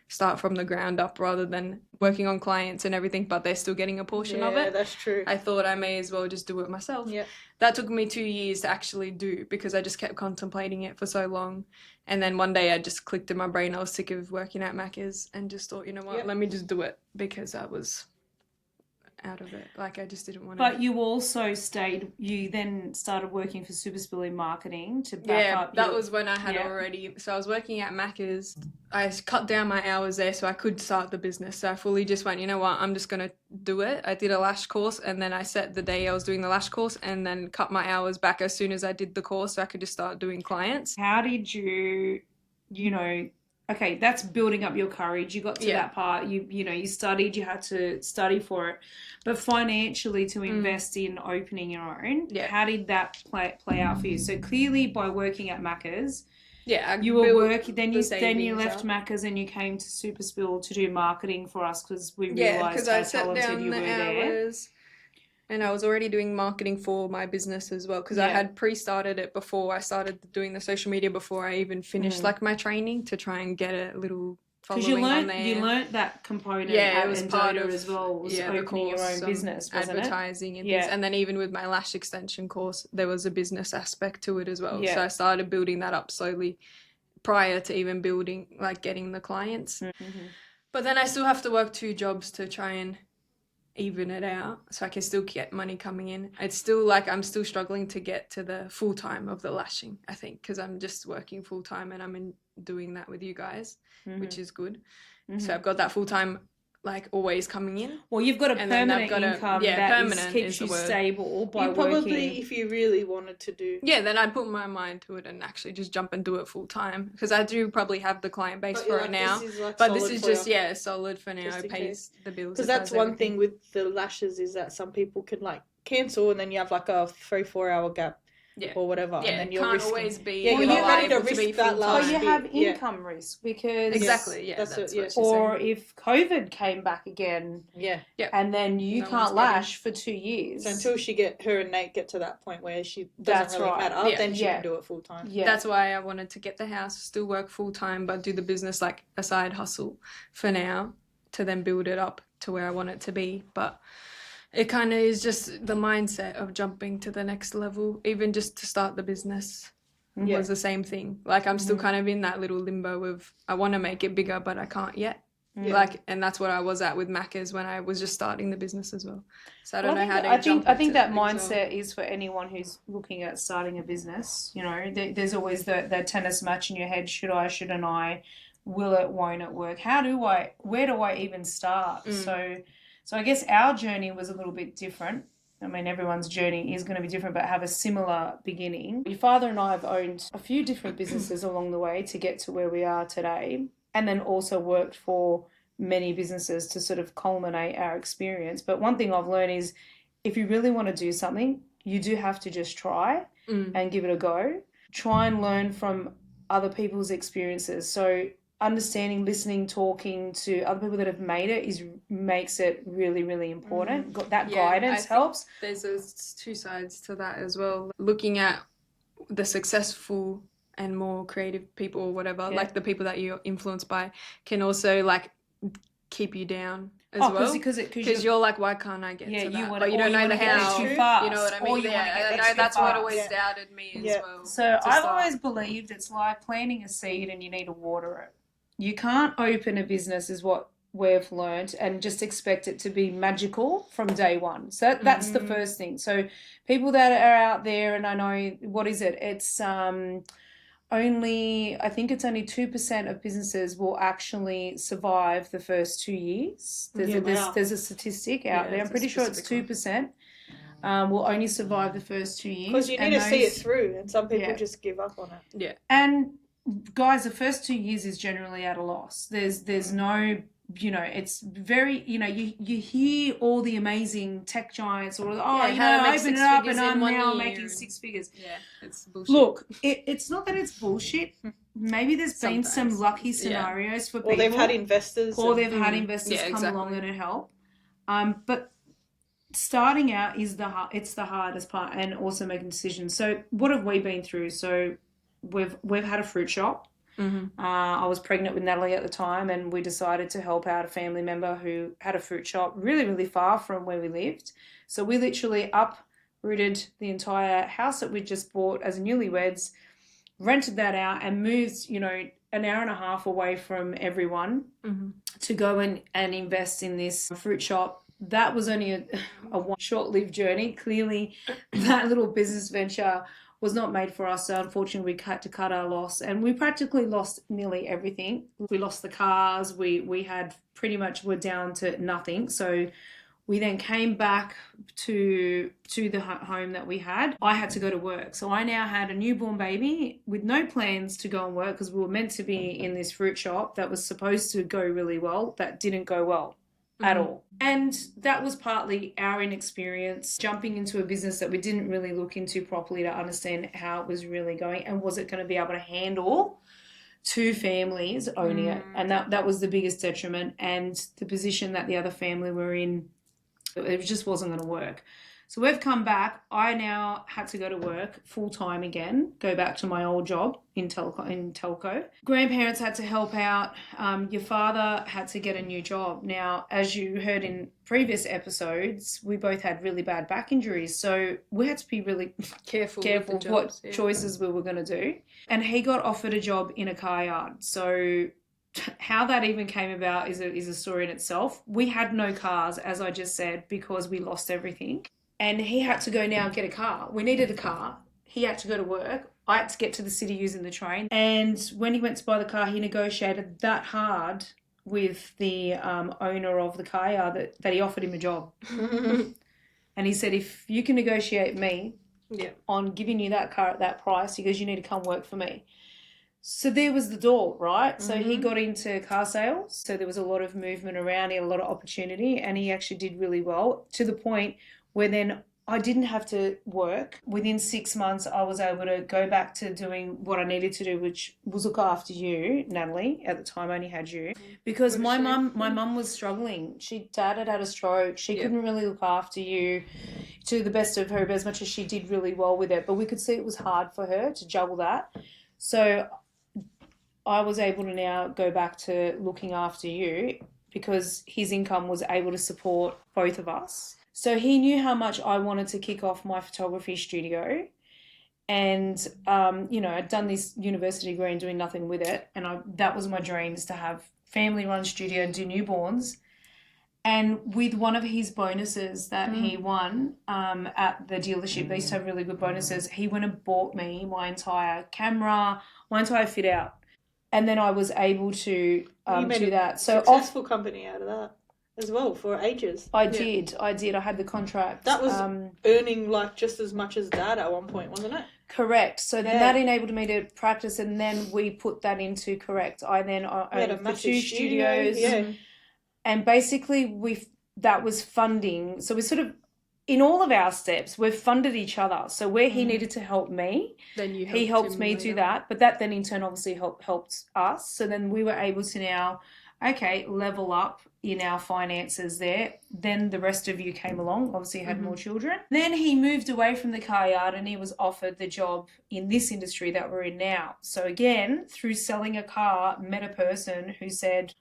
start from the ground up rather than working on clients and everything, but they're still getting a portion of Yeah, it. that's true. I thought I may as well just do it myself. Yeah. That took me 2 years to actually do because I just kept contemplating it for so long. And then one day I just clicked in my brain. I was sick of working at Macca's and just thought, you know what, Yep. let me just do it because I was out of it. Like I just didn't want to. But you also you then started working for Super Spilly Marketing to back up that your- was when I had Yeah. already. So I was working at Macca's. I cut down my hours there so I could start the business. So I fully just went, you know what, I'm just going to do it. I did a lash course and then I set the day I was doing the lash course and then cut my hours back as soon as I did the course so I could just start doing clients. How did you know, okay, that's building up your courage. You got to Yeah. that part. You studied, you had to study for it. But financially to invest in opening your own, Yeah. how did that play out for you? So clearly by working at Macca's, Yeah, you were built working, then the you savings left up. Macca's and you came to Super Spill to do marketing for us because we Yeah, realised because how I set talented down you the were there. hours. And I was already doing marketing for my business as well because I Yeah. had pre-started it before I started doing the social media before I even finished like my training to try and get a little Because following on there. you learned that component Yeah, at it was Endota part of as well, was the opening your course, own business, wasn't advertising and Yeah. things. And then even with my lash extension course, there was a business aspect to it as well. Yeah. So I started building that up slowly prior to even building, like getting the clients. it? Mm-hmm. But then I still have to work 2 jobs to try and even it out so I can still get money coming in. It's still like I'm still struggling to get to the full time of the lashing, I think, because I'm just working full time and I'm doing that with you guys, which is good. So I've got that full time like always coming in. Well, you've got a And then I've permanent got a- income yeah, that permanent keeps is the you word. stable by You probably, working. if you really wanted to do. Yeah, then I'd put my mind to it and actually just jump and do it full time because I do probably have the client base But for you're it like, now. this is, like, But this solid is for just you. solid for now. Just It in pays the bills. Because it that's does one everything. thing with the lashes is that some people can like cancel and then you have like a 3-4 hour gap Yeah. or whatever. Yeah, and then it you're can't risking. always be Yeah, you're you're not not ready to able to risk be that full last But time. you have Yeah. income risk because Exactly, yeah, That's that's what- what she's or saying. if COVID came back again Yeah. and then you No can't one's lash for 2 years. So until her and Nate get to that point where she doesn't That's really right. matter, Yeah. then she Yeah. can do it full time. yeah, That's why I wanted to get the house, still work full time, but do the business like a side hustle for now to then build it up to where I want it to be. But it kind of is just the mindset of jumping to the next level, even just to start the business Yeah. was the same thing. Like I'm still kind of in that little limbo of I want to make it bigger, but I can't yet. Yeah. Like, and that's what I was at with Macca's when I was just starting the business as well. So I don't know how to I jump think into that it as well. mindset is for anyone who's looking at starting a business. You know, there's always that tennis match in your head: should I? Shouldn't I? Will it? Won't it work? Where do I even start? So I guess our journey was a little bit different. I mean, everyone's journey is going to be different, but have a similar beginning. Your father and I have owned a few different businesses along the way to get to where we are today, and then also worked for many businesses to sort of culminate our experience. But one thing I've learned is if you really want to do something, you do have to just try and give it a go. Try and learn from other people's experiences. So understanding, listening, talking to other people that have made it makes it really, really important. That guidance helps. There's those two sides to that as well. Looking at the successful and more creative people or whatever, like the people that you're influenced by, can also like keep you down as well. Because you're like, why can't I get to that? But you don't know the how. Too fast, you know what I mean? I know that's what always doubted me as well. So I've always believed it's like planting a seed and you need to water it. You can't open a business, is what we've learned, and just expect it to be magical from day one. So that's the first thing. So people that are out there, and I know, what is it? It's I think it's only 2% of businesses will actually survive the first 2 years. There's a statistic out there. I'm pretty sure it's 2%. Will only survive the first 2 years. Because you need to see it through, and some people just give up on it. Yeah. And guys, the first 2 years is generally at a loss. There's no, it's very, you hear all the amazing tech giants or, I open it up and I'm now making 6 figures. Yeah, it's bullshit. Look, it's not that it's bullshit. Maybe there's been some lucky scenarios for people. Or they've had investors. Or they've had investors come along and help. But starting out it's the hardest part, and also making decisions. So what have we been through? So we've had a fruit shop. I was pregnant with Natalie at the time, and we decided to help out a family member who had a fruit shop really, really far from where we lived. So we literally uprooted the entire house that we just bought as newlyweds, rented that out, and moved, an hour and a half away from everyone to go and invest in this fruit shop. That was only a short-lived journey. Clearly, that little business venture was not made for us. So unfortunately, we had to cut our loss, and we practically lost nearly everything. We lost the cars. We had pretty much, we're down to nothing. So we then came back to the home that we had. I had to go to work. So I now had a newborn baby with no plans to go and work, because we were meant to be in this fruit shop that was supposed to go really well. That didn't go well at all. And that was partly our inexperience jumping into a business that we didn't really look into properly to understand how it was really going, and was it going to be able to handle 2 families owning it. And that was the biggest detriment, and the position that the other family were in, it just wasn't going to work. So we've come back. I now had to go to work full-time again, go back to my old job in telco. Grandparents had to help out. Your father had to get a new job. Now, as you heard in previous episodes, we both had really bad back injuries. So we had to be really careful of what choices we were going to do. And he got offered a job in a car yard. So how that even came about is a story in itself. We had no cars, as I just said, because we lost everything. And he had to go now and get a car. We needed a car. He had to go to work. I had to get to the city using the train. And when he went to buy the car, he negotiated that hard with the owner of the car yard that he offered him a job. And he said, if you can negotiate me on giving you that car at that price, he goes, you need to come work for me. So there was the door, right? So he got into car sales. So there was a lot of movement around. He had a lot of opportunity, and he actually did really well, to the point where then I didn't have to work. Within 6 months, I was able to go back to doing what I needed to do, which was look after you, Natalie. At the time, I only had you. Because my mum was struggling. Dad had had a stroke. She couldn't really look after you to the best of her, as much as she did really well with it. But we could see it was hard for her to juggle that. So I was able to now go back to looking after you, because his income was able to support both of us. So he knew how much I wanted to kick off my photography studio. And, I'd done this university degree and doing nothing with it. And that was my dream, is to have family-run studio and do newborns. And with one of his bonuses that he won at the dealership, they used to have really good bonuses, he went and bought me my entire camera, my entire fit-out. And then I was able to do that. So successful company out of that. as well for ages. I did. I had the contract. That was earning like just as much as Dad at one point, wasn't it? Correct. So then that enabled me to practice, and then we put that into correct. I then owned the 2 studios, and basically that was funding. So we sort of, in all of our steps, we've funded each other. So where he needed to help me, then he helped me do that. But that then in turn obviously helped us. So then we were able to now, level up in our finances there. Then the rest of you came along, obviously had more children. Then he moved away from the car yard and he was offered the job in this industry that we're in now. So again, through selling a car, met a person who said,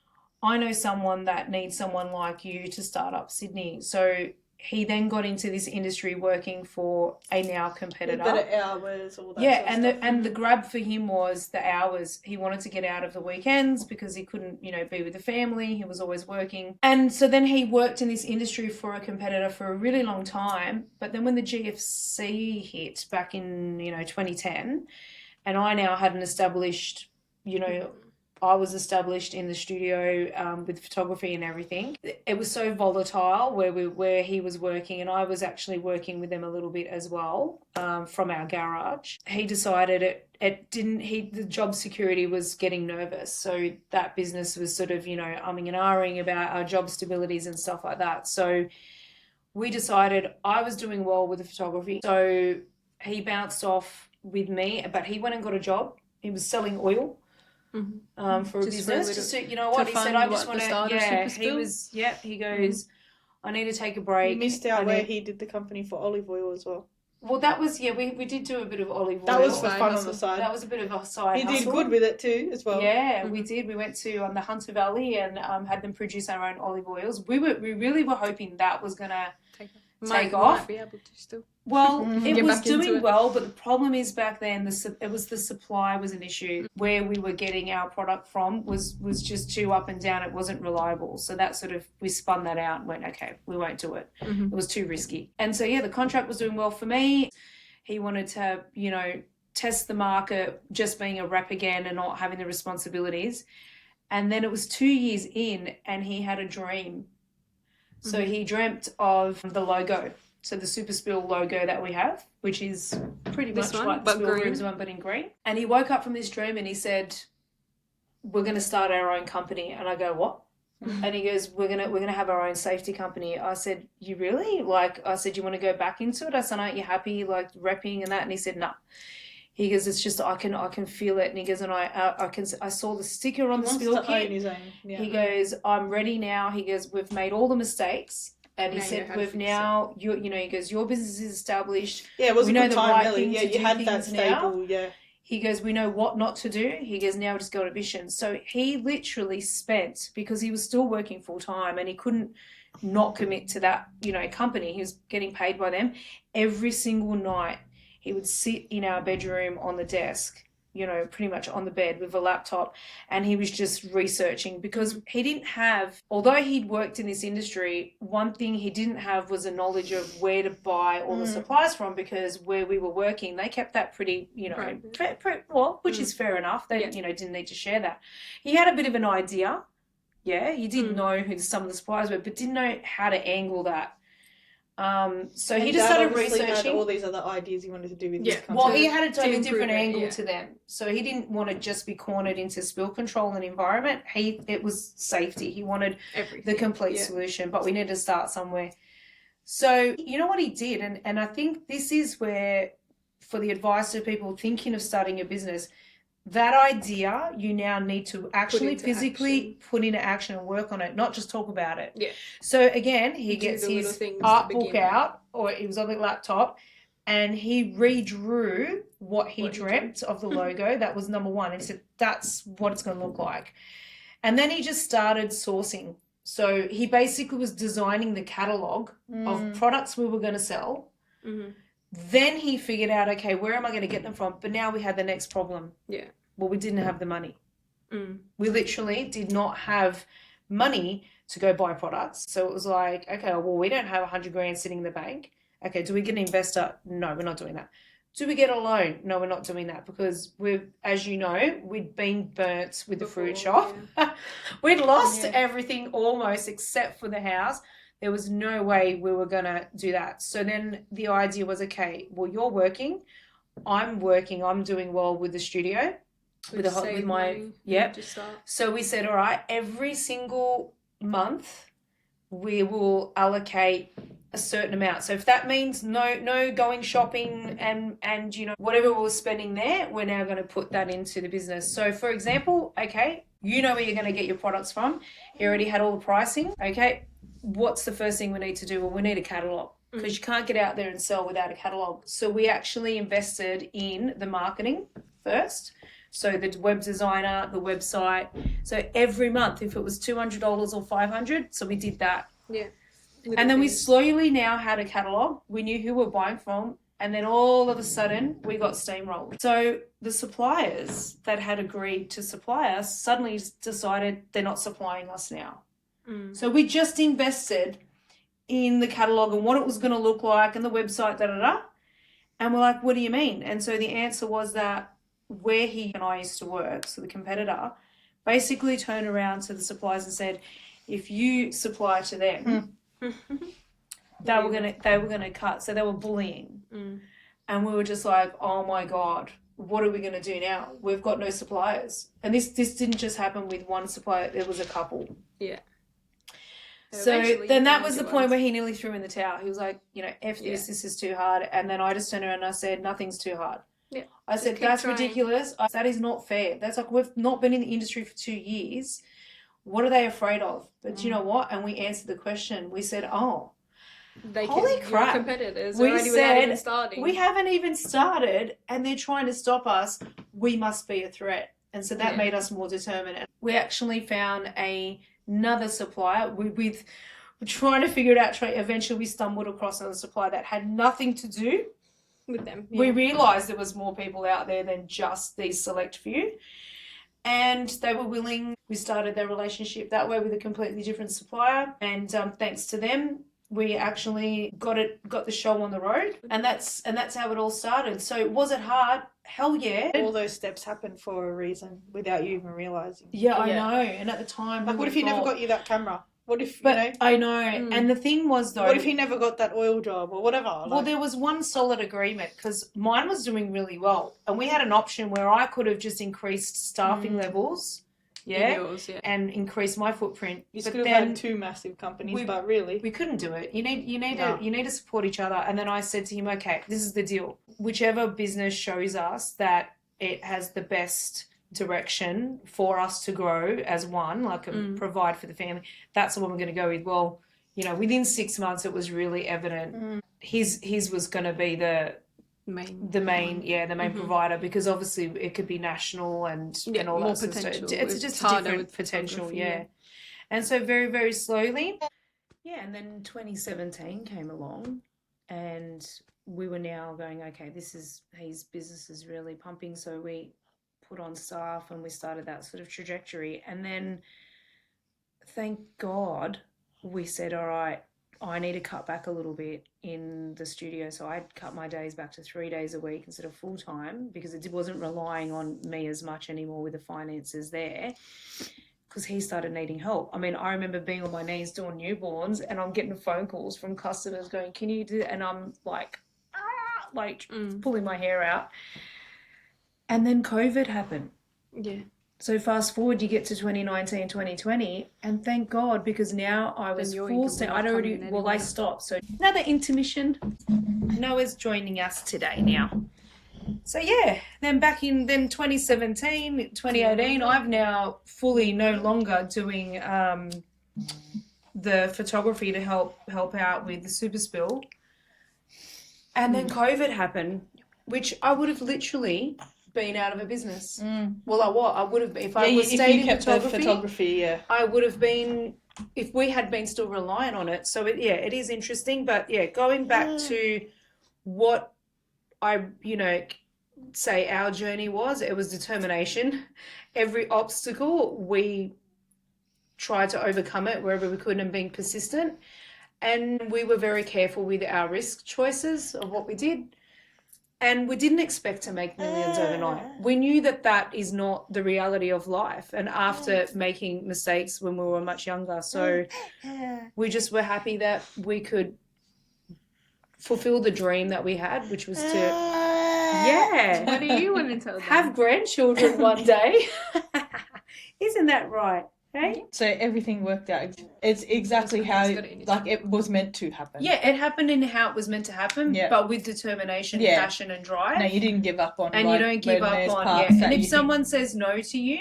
I know someone that needs someone like you to start up Sydney. So he then got into this industry working for a now competitor. Better hours, all that and the grab for him was the hours. He wanted to get out of the weekends because he couldn't, be with the family. He was always working. And so then he worked in this industry for a competitor for a really long time. But then when the GFC hit back in, 2010, and I now had an established, I was established in the studio with photography and everything. It was so volatile where he was working, and I was actually working with them a little bit as well from our garage. He decided the job security was getting nervous. So that business was sort of, umming and ahhing about our job stabilities and stuff like that. So we decided I was doing well with the photography. So he bounced off with me, but he went and got a job. He was selling oil. For a business, just to, he said, I just want to, he goes, I need to take a break. You missed out where he did the company for olive oil as well. Well, that was, we did do a bit of olive oil. That was for fun on the side. That was a bit of a side hustle. He did good with it too, as well. Yeah, we did. We went to the Hunter Valley and had them produce our own olive oils. We really were hoping that was going to take off. Might be able to still. Well, it was doing well, but the problem is back then the supply was an issue. Where we were getting our product from was just too up and down. It wasn't reliable. So that sort of, we spun that out and went, okay, we won't do it. It was too risky. And so, the contract was doing well for me. He wanted to, test the market, just being a rep again and not having the responsibilities. And then it was 2 years in and he had a dream. So he dreamt of the logo. So the Super Spill logo that we have, which is pretty much like the Spill Rooms one, but in green. And he woke up from this dream and he said, we're going to start our own company. And I go, what? And he goes, we're gonna have our own safety company. I said, you really? I said, you want to go back into it? I said, aren't you happy repping and that? And he said, no. He goes, it's just I can feel it. And he goes, and I saw the sticker on the Spill kit. He goes, I'm ready now. He goes, we've made all the mistakes. And he said, he goes, your business is established. Yeah, it was a good time, really. Yeah, you had that stable, He goes, we know what not to do. He goes, now just go on a mission. So he literally spent, because he was still working full time and he couldn't not commit to that, company. He was getting paid by them. Every single night he would sit in our bedroom on the desk, pretty much on the bed with a laptop, and he was just researching, because he didn't have, although he'd worked in this industry, one thing he didn't have was a knowledge of where to buy all the supplies from, because where we were working, they kept that pretty, which is fair enough. They, didn't need to share that. He had a bit of an idea. Yeah, he did know who some of the suppliers were, but didn't know how to angle that. So he just started researching. Had all these other ideas he wanted to do with his company. Well, he had a totally different angle to them. So he didn't want to just be cornered into spill control and environment. It was safety. He wanted the complete solution, but we needed to start somewhere. So you know what he did, and I think this is where, for the advice of people thinking of starting a business, that idea you now need to actually physically put into action and work on it, not just talk about it. Yeah. So again, he gets his art book out, or it was on the laptop, and he redrew what he dreamt of the logo. That was number one. And he said, that's what it's going to look like. And then he just started sourcing. So he basically was designing the catalogue of products we were going to sell. Then he figured out, okay, where am I going to get them from? But now we had the next problem. Yeah. Well, we didn't have the money. We literally did not have money to go buy products. So it was like, okay, well, we don't have $100,000 sitting in the bank. Okay, do we get an investor? No, we're not doing that. Do we get a loan? No, we're not doing that because as you know, we'd been burnt with the fruit shop. Yeah. We'd lost Yeah. everything almost except for the house. There was no way we were going to do that. So then the idea was, okay, well, you're working. I'm working. I'm doing well with the studio. With my, yep. To start. So we said, all right, every single month we will allocate a certain amount. So if that means no going shopping and you know whatever we were spending there, we're now going to put that into the business. So for example, okay, you know where you're going to get your products from. You already had all the pricing. Okay, what's the first thing we need to do? Well, we need a catalog because you can't get out there and sell without a catalog. So we actually invested in the marketing first. So the web designer, the website. So every month, if it was $200 or $500, so we did that. Yeah. And then we slowly now had a catalogue. We knew who we were buying from. And then all of a sudden, we got steamrolled. So the suppliers that had agreed to supply us suddenly decided they're not supplying us now. So we just invested in the catalogue and what it was going to look like and the website, da-da-da. And we're like, what do you mean? And so the answer was that where he and I used to work, so the competitor, basically turned around to the suppliers and said, if you supply to them, they were gonna cut. So they were bullying. And we were just like, oh my God, what are we gonna do now? We've got no suppliers. And this didn't just happen with one supplier, there was a couple. Yeah. So then that was the point where he nearly threw in the towel. He was like, you know, F this is too hard. And then I just turned around and I said, nothing's too hard. Yeah. I said, that's ridiculous. That is not fair. That's like, we've not been in the industry for 2 years. What are they afraid of? But you know what? And we answered the question. We said, oh, holy crap. Competitors We already said, without even starting. we haven't even started and they're trying to stop us. We must be a threat. And so that made us more determined. And we actually found another supplier. We're trying to figure it out. Eventually we stumbled across another supplier that had nothing to do with them. We realised there was more people out there than just these select few. And they were willing. We started their relationship that way with a completely different supplier. And thanks to them, we actually got the show on the road. And that's how it all started. So was it hard? Hell yeah. All those steps happened for a reason without you even realising. Yeah, I know. And at the time, like, what if he never got you that camera? What if, I know. And the thing was, though... What if he never got that oil job or whatever? Like... Well, there was one solid agreement because mine was doing really well. And we had an option where I could have just increased staffing levels, and increased my footprint. You could have had two massive companies, but really... We couldn't do it. You need to support each other. And then I said to him, okay, this is the deal. Whichever business shows us that it has the best direction for us to grow as one, like provide for the family, that's the one we're going to go with. Well, you know, within 6 months it was really evident his was going to be the main provider, because obviously it could be national and all more that potential. Sort of, it's just a different potential, and so very, very slowly, and then 2017 came along and we were now going, okay, his business is really pumping, so we put on staff and we started that sort of trajectory. And then thank God we said, all right, I need to cut back a little bit in the studio. So I'd cut my days back to 3 days a week instead of full time, because it wasn't relying on me as much anymore with the finances there, because he started needing help. I mean, I remember being on my knees doing newborns and I'm getting phone calls from customers going, can you do, and I'm like, pulling my hair out. And then COVID happened. Yeah. So fast forward, you get to 2019, 2020, and thank God, because now I was full steam. I stopped. So another intermission. Noah's joining us today now. So then back in 2017, 2018, I've now fully no longer doing the photography to help out with the super spill. And then COVID happened, which I would have literally been out of a business. Well, I would have been. If I was staying in photography, I would have been, if we had been still reliant on it. So it is interesting. But going back to what I, say our journey was, it was determination. Every obstacle, we tried to overcome it wherever we could and being persistent. And we were very careful with our risk choices of what we did. And we didn't expect to make millions overnight. We knew that that is not the reality of life. And after making mistakes when we were much younger, so we just were happy that we could fulfill the dream that we had, which was to, What do you want to tell them? have grandchildren one day. Isn't that right? Hey? So everything worked out. It's exactly how it was meant to happen. Yeah, it happened in how it was meant to happen, Yeah. but with determination, Yeah. passion, and drive. No, you didn't give up on. And you don't give up on, And if someone says no to you,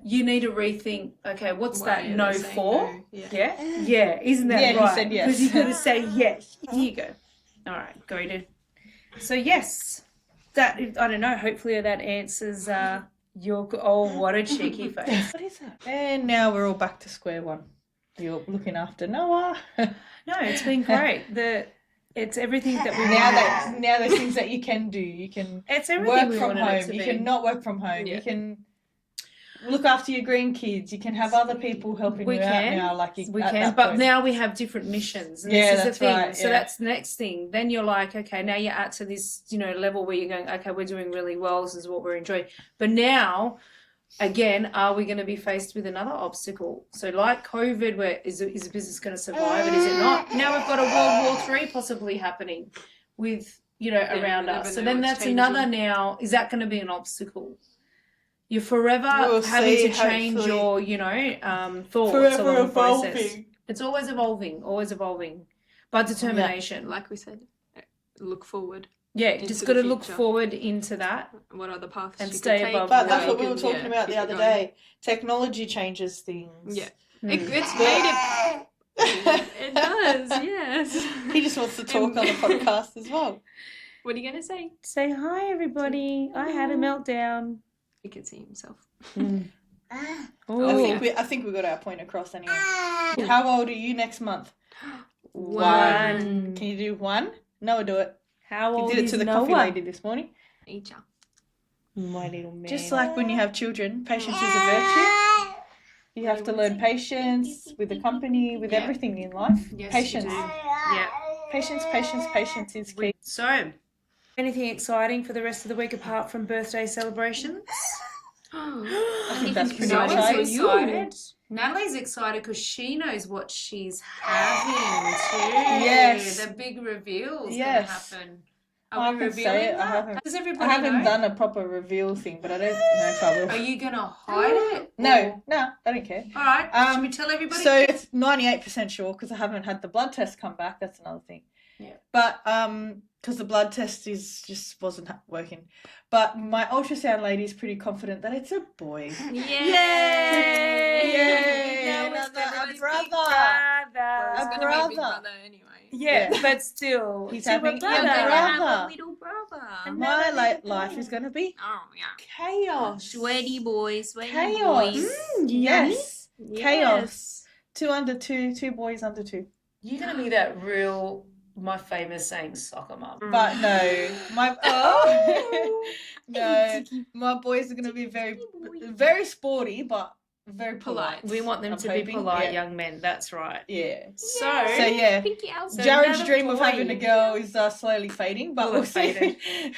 you need to rethink, okay, what's Why that are no they saying for? no? Yeah. Yeah, isn't that Yeah, right? he said yes. Because you've got to say yes. Here you go. All right, go to. So yes, that, I don't know, hopefully that answers your, oh, what a cheeky face. What is that? And now we're all back to square one. You're looking after Noah. No, it's been great. It's everything that we wanted. now there's things that you can do. You can It's everything work we from wanted it home. to You be. can not work from home. Yeah. You can look after your grandkids. You can have other people helping We you can. out now. Like We at can, that but point. now we have different missions. And Yeah, this is that's the thing. right, So yeah. that's the next thing. Then you're like, okay, now you're at to this, level where you're going, okay, we're doing really well. This is what we're enjoying. But now, again, are we going to be faced with another obstacle? So like COVID, where is a business going to survive and is it not? Now we've got a World War III possibly happening with, around you never us. So know then what's that's changing. another now, is that going to be an obstacle? You're forever We'll having see, to change hopefully. your, thoughts Forever along the process. evolving. It's always evolving. But determination. Like we said, look forward. Yeah, you Into just the got to look future. forward into that. What other paths And you stay could take. above But board. that's where what you we were can, talking about the keep other it going. day. Technology changes things. Yeah. Mm. It's made it. It does, yes. He just wants to talk on the podcast as well. What are you going to say? Say hi, everybody. I had a meltdown. He can see himself. I think we got our point across anyway. How old are you next month? One. Can you do one? Noah, do it. How You old did it is to the Noah? coffee lady this morning. Nature. My little man. Just like when you have children, patience is a virtue. You have to learn patience with the company, with everything in life. Yes, Patience. you do. Yeah. Patience is key. So, anything exciting for the rest of the week apart from birthday celebrations? I think that's pretty exciting. Natalie's exciting. excited. Natalie's excited because she knows what she's having too. Yes. The big reveal is Yes. going to happen. I Are we can revealing say it. that? Does I everybody haven't know? done a proper reveal thing, but I don't know if I will. Are you going to hide it? No, I don't care. All right. Should we tell everybody? So it's 98% sure because I haven't had the blood test come back. That's another thing. Yeah. But because the blood test just wasn't working. But my ultrasound lady is pretty confident that it's a boy. Yay! Yay! Now Another- it's everybody's a big brother. Well, brother. it's A going to be a big brother. brother anyway. Yeah, Yeah. but still. He's to a having a brother. brother. little brother. And My Another life is going to be Oh, yeah. chaos. Sweaty boys, sweaty Chaos. boys. Yes. Yes. Chaos. 2 under 2, 2 boys under 2. You're going to be that real, my famous saying, soccer mum. But no, my no, my boys are going to be very sporty, but very polite. We want them I'm to be hoping, polite yeah. young men. That's right. Yeah. So yeah. Pinky out. So Jared's another dream of boy. having a girl is slowly fading, but Well, we'll it's see.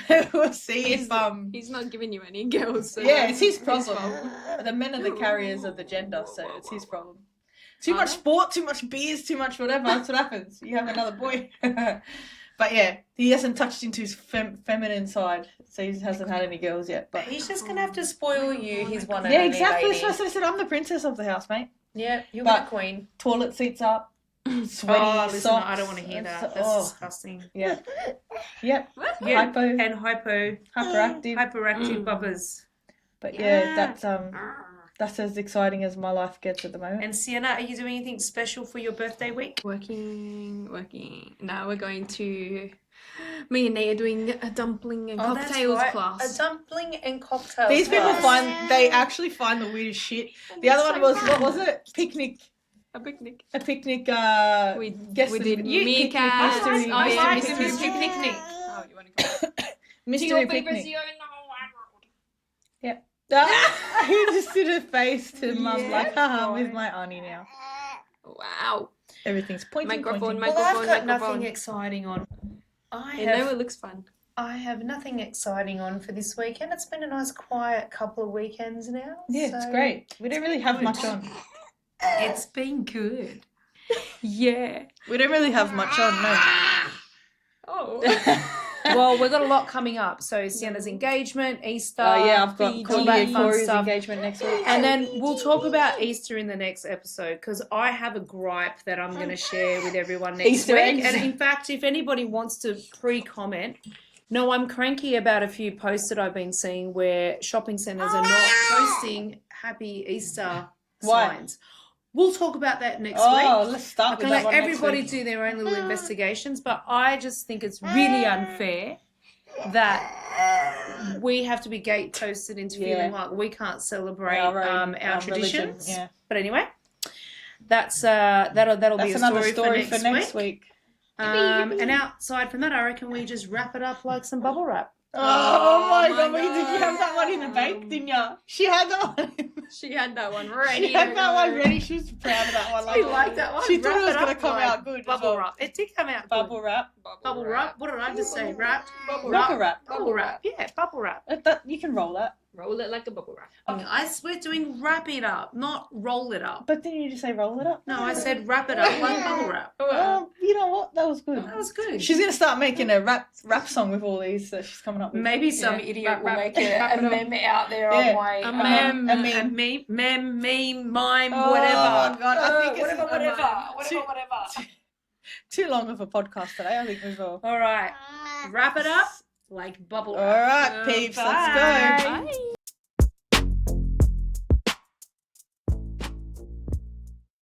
faded. We'll see if He's not giving you any girls. So yeah, it's his fault. problem. The men are the carriers of the gender, so it's his problem. Too Are much they? sport, too much beers, too much whatever. That's what happens. You have another boy. But yeah, he hasn't touched into his feminine side, so he hasn't had any girls yet. But he's just going to have to spoil you. He's one and yeah, only exactly. lady. That's what I said. I'm the princess of the house, mate. Yeah, you're But- the queen. Toilet seats up, sweaty Oh, listen, socks. I don't want to hear that. and That's oh, disgusting. yeah. Yep. Yeah, Hypo, and hyperactive Mm. bubbers. but Yeah. that's as exciting as my life gets at the moment. And Sienna, are you doing anything special for your birthday week? Working. Now we're going to. Me and Nate are doing a dumpling and cocktails class. A dumpling and cocktails. These people class. they actually find the weirdest shit. The other one was, what was it? Picnic. A picnic. A picnic, We guess we the- did you- meerkat. mystery- I like mystery the mystery picnic. picnic. Oh, you want to go? mystery picnic. He just did a face to mum Yeah. like, haha, with my auntie now. Wow. Everything's pointing, Microphone, pointing. mic- Well, I've got Microphone. nothing exciting on. I You know have it looks fun. I have nothing exciting on for this weekend. It's been a nice, quiet couple of weekends now. Yeah, it's so great. We don't really have much on. It's been good. Yeah. We don't really have much on, no. Oh. Well, we've got a lot coming up. So Sienna's engagement, Easter. Yeah, I've got all Cordy that and fun Corey's stuff. engagement next week. And then we'll talk about Easter in the next episode because I have a gripe that I'm going to share with everyone next Easter week. eggs. And in fact, if anybody wants to pre-comment, no, I'm cranky about a few posts that I've been seeing where shopping centres are not posting Happy Easter Why? signs. We'll talk about that next Oh, week. let's start I with can that let one everybody next week. do their own little investigations, but I just think it's really unfair that we have to be gate toasted into feeling like we can't celebrate our traditions. Religion, yeah. But anyway, that's that'll That's be a another story for next week. And outside from that, I reckon we just wrap it up like some bubble wrap. Oh my god, my did you have that one in the bank, didn't you? She had that one. She had that one ready. She had that one ready. She was proud of that one. She liked that one. She thought Wrap it was it going to up come like out good. as Bubble well. wrap. It did come out Bubble good. wrap. Bubble wrap. What did I just say? Wrapped. Rubber wrap. Bubble wrap. Yeah, bubble wrap. You can roll that. Roll it like a bubble wrap. We're doing wrap it up, not roll it up. But didn't you just say roll it up? No, I said wrap it up like bubble wrap. Oh, you know what? That was good. That was good. She's going to start making a rap song with all these that she's coming up with. Maybe some idiot will make a meme out there Yeah. on my A meme. meme, mime, Oh whatever. my God, I think it's whatever. too long of a podcast today. I think we've all. All right, wrap it up like bubble All wrap. right, peeps, let's go. Bye.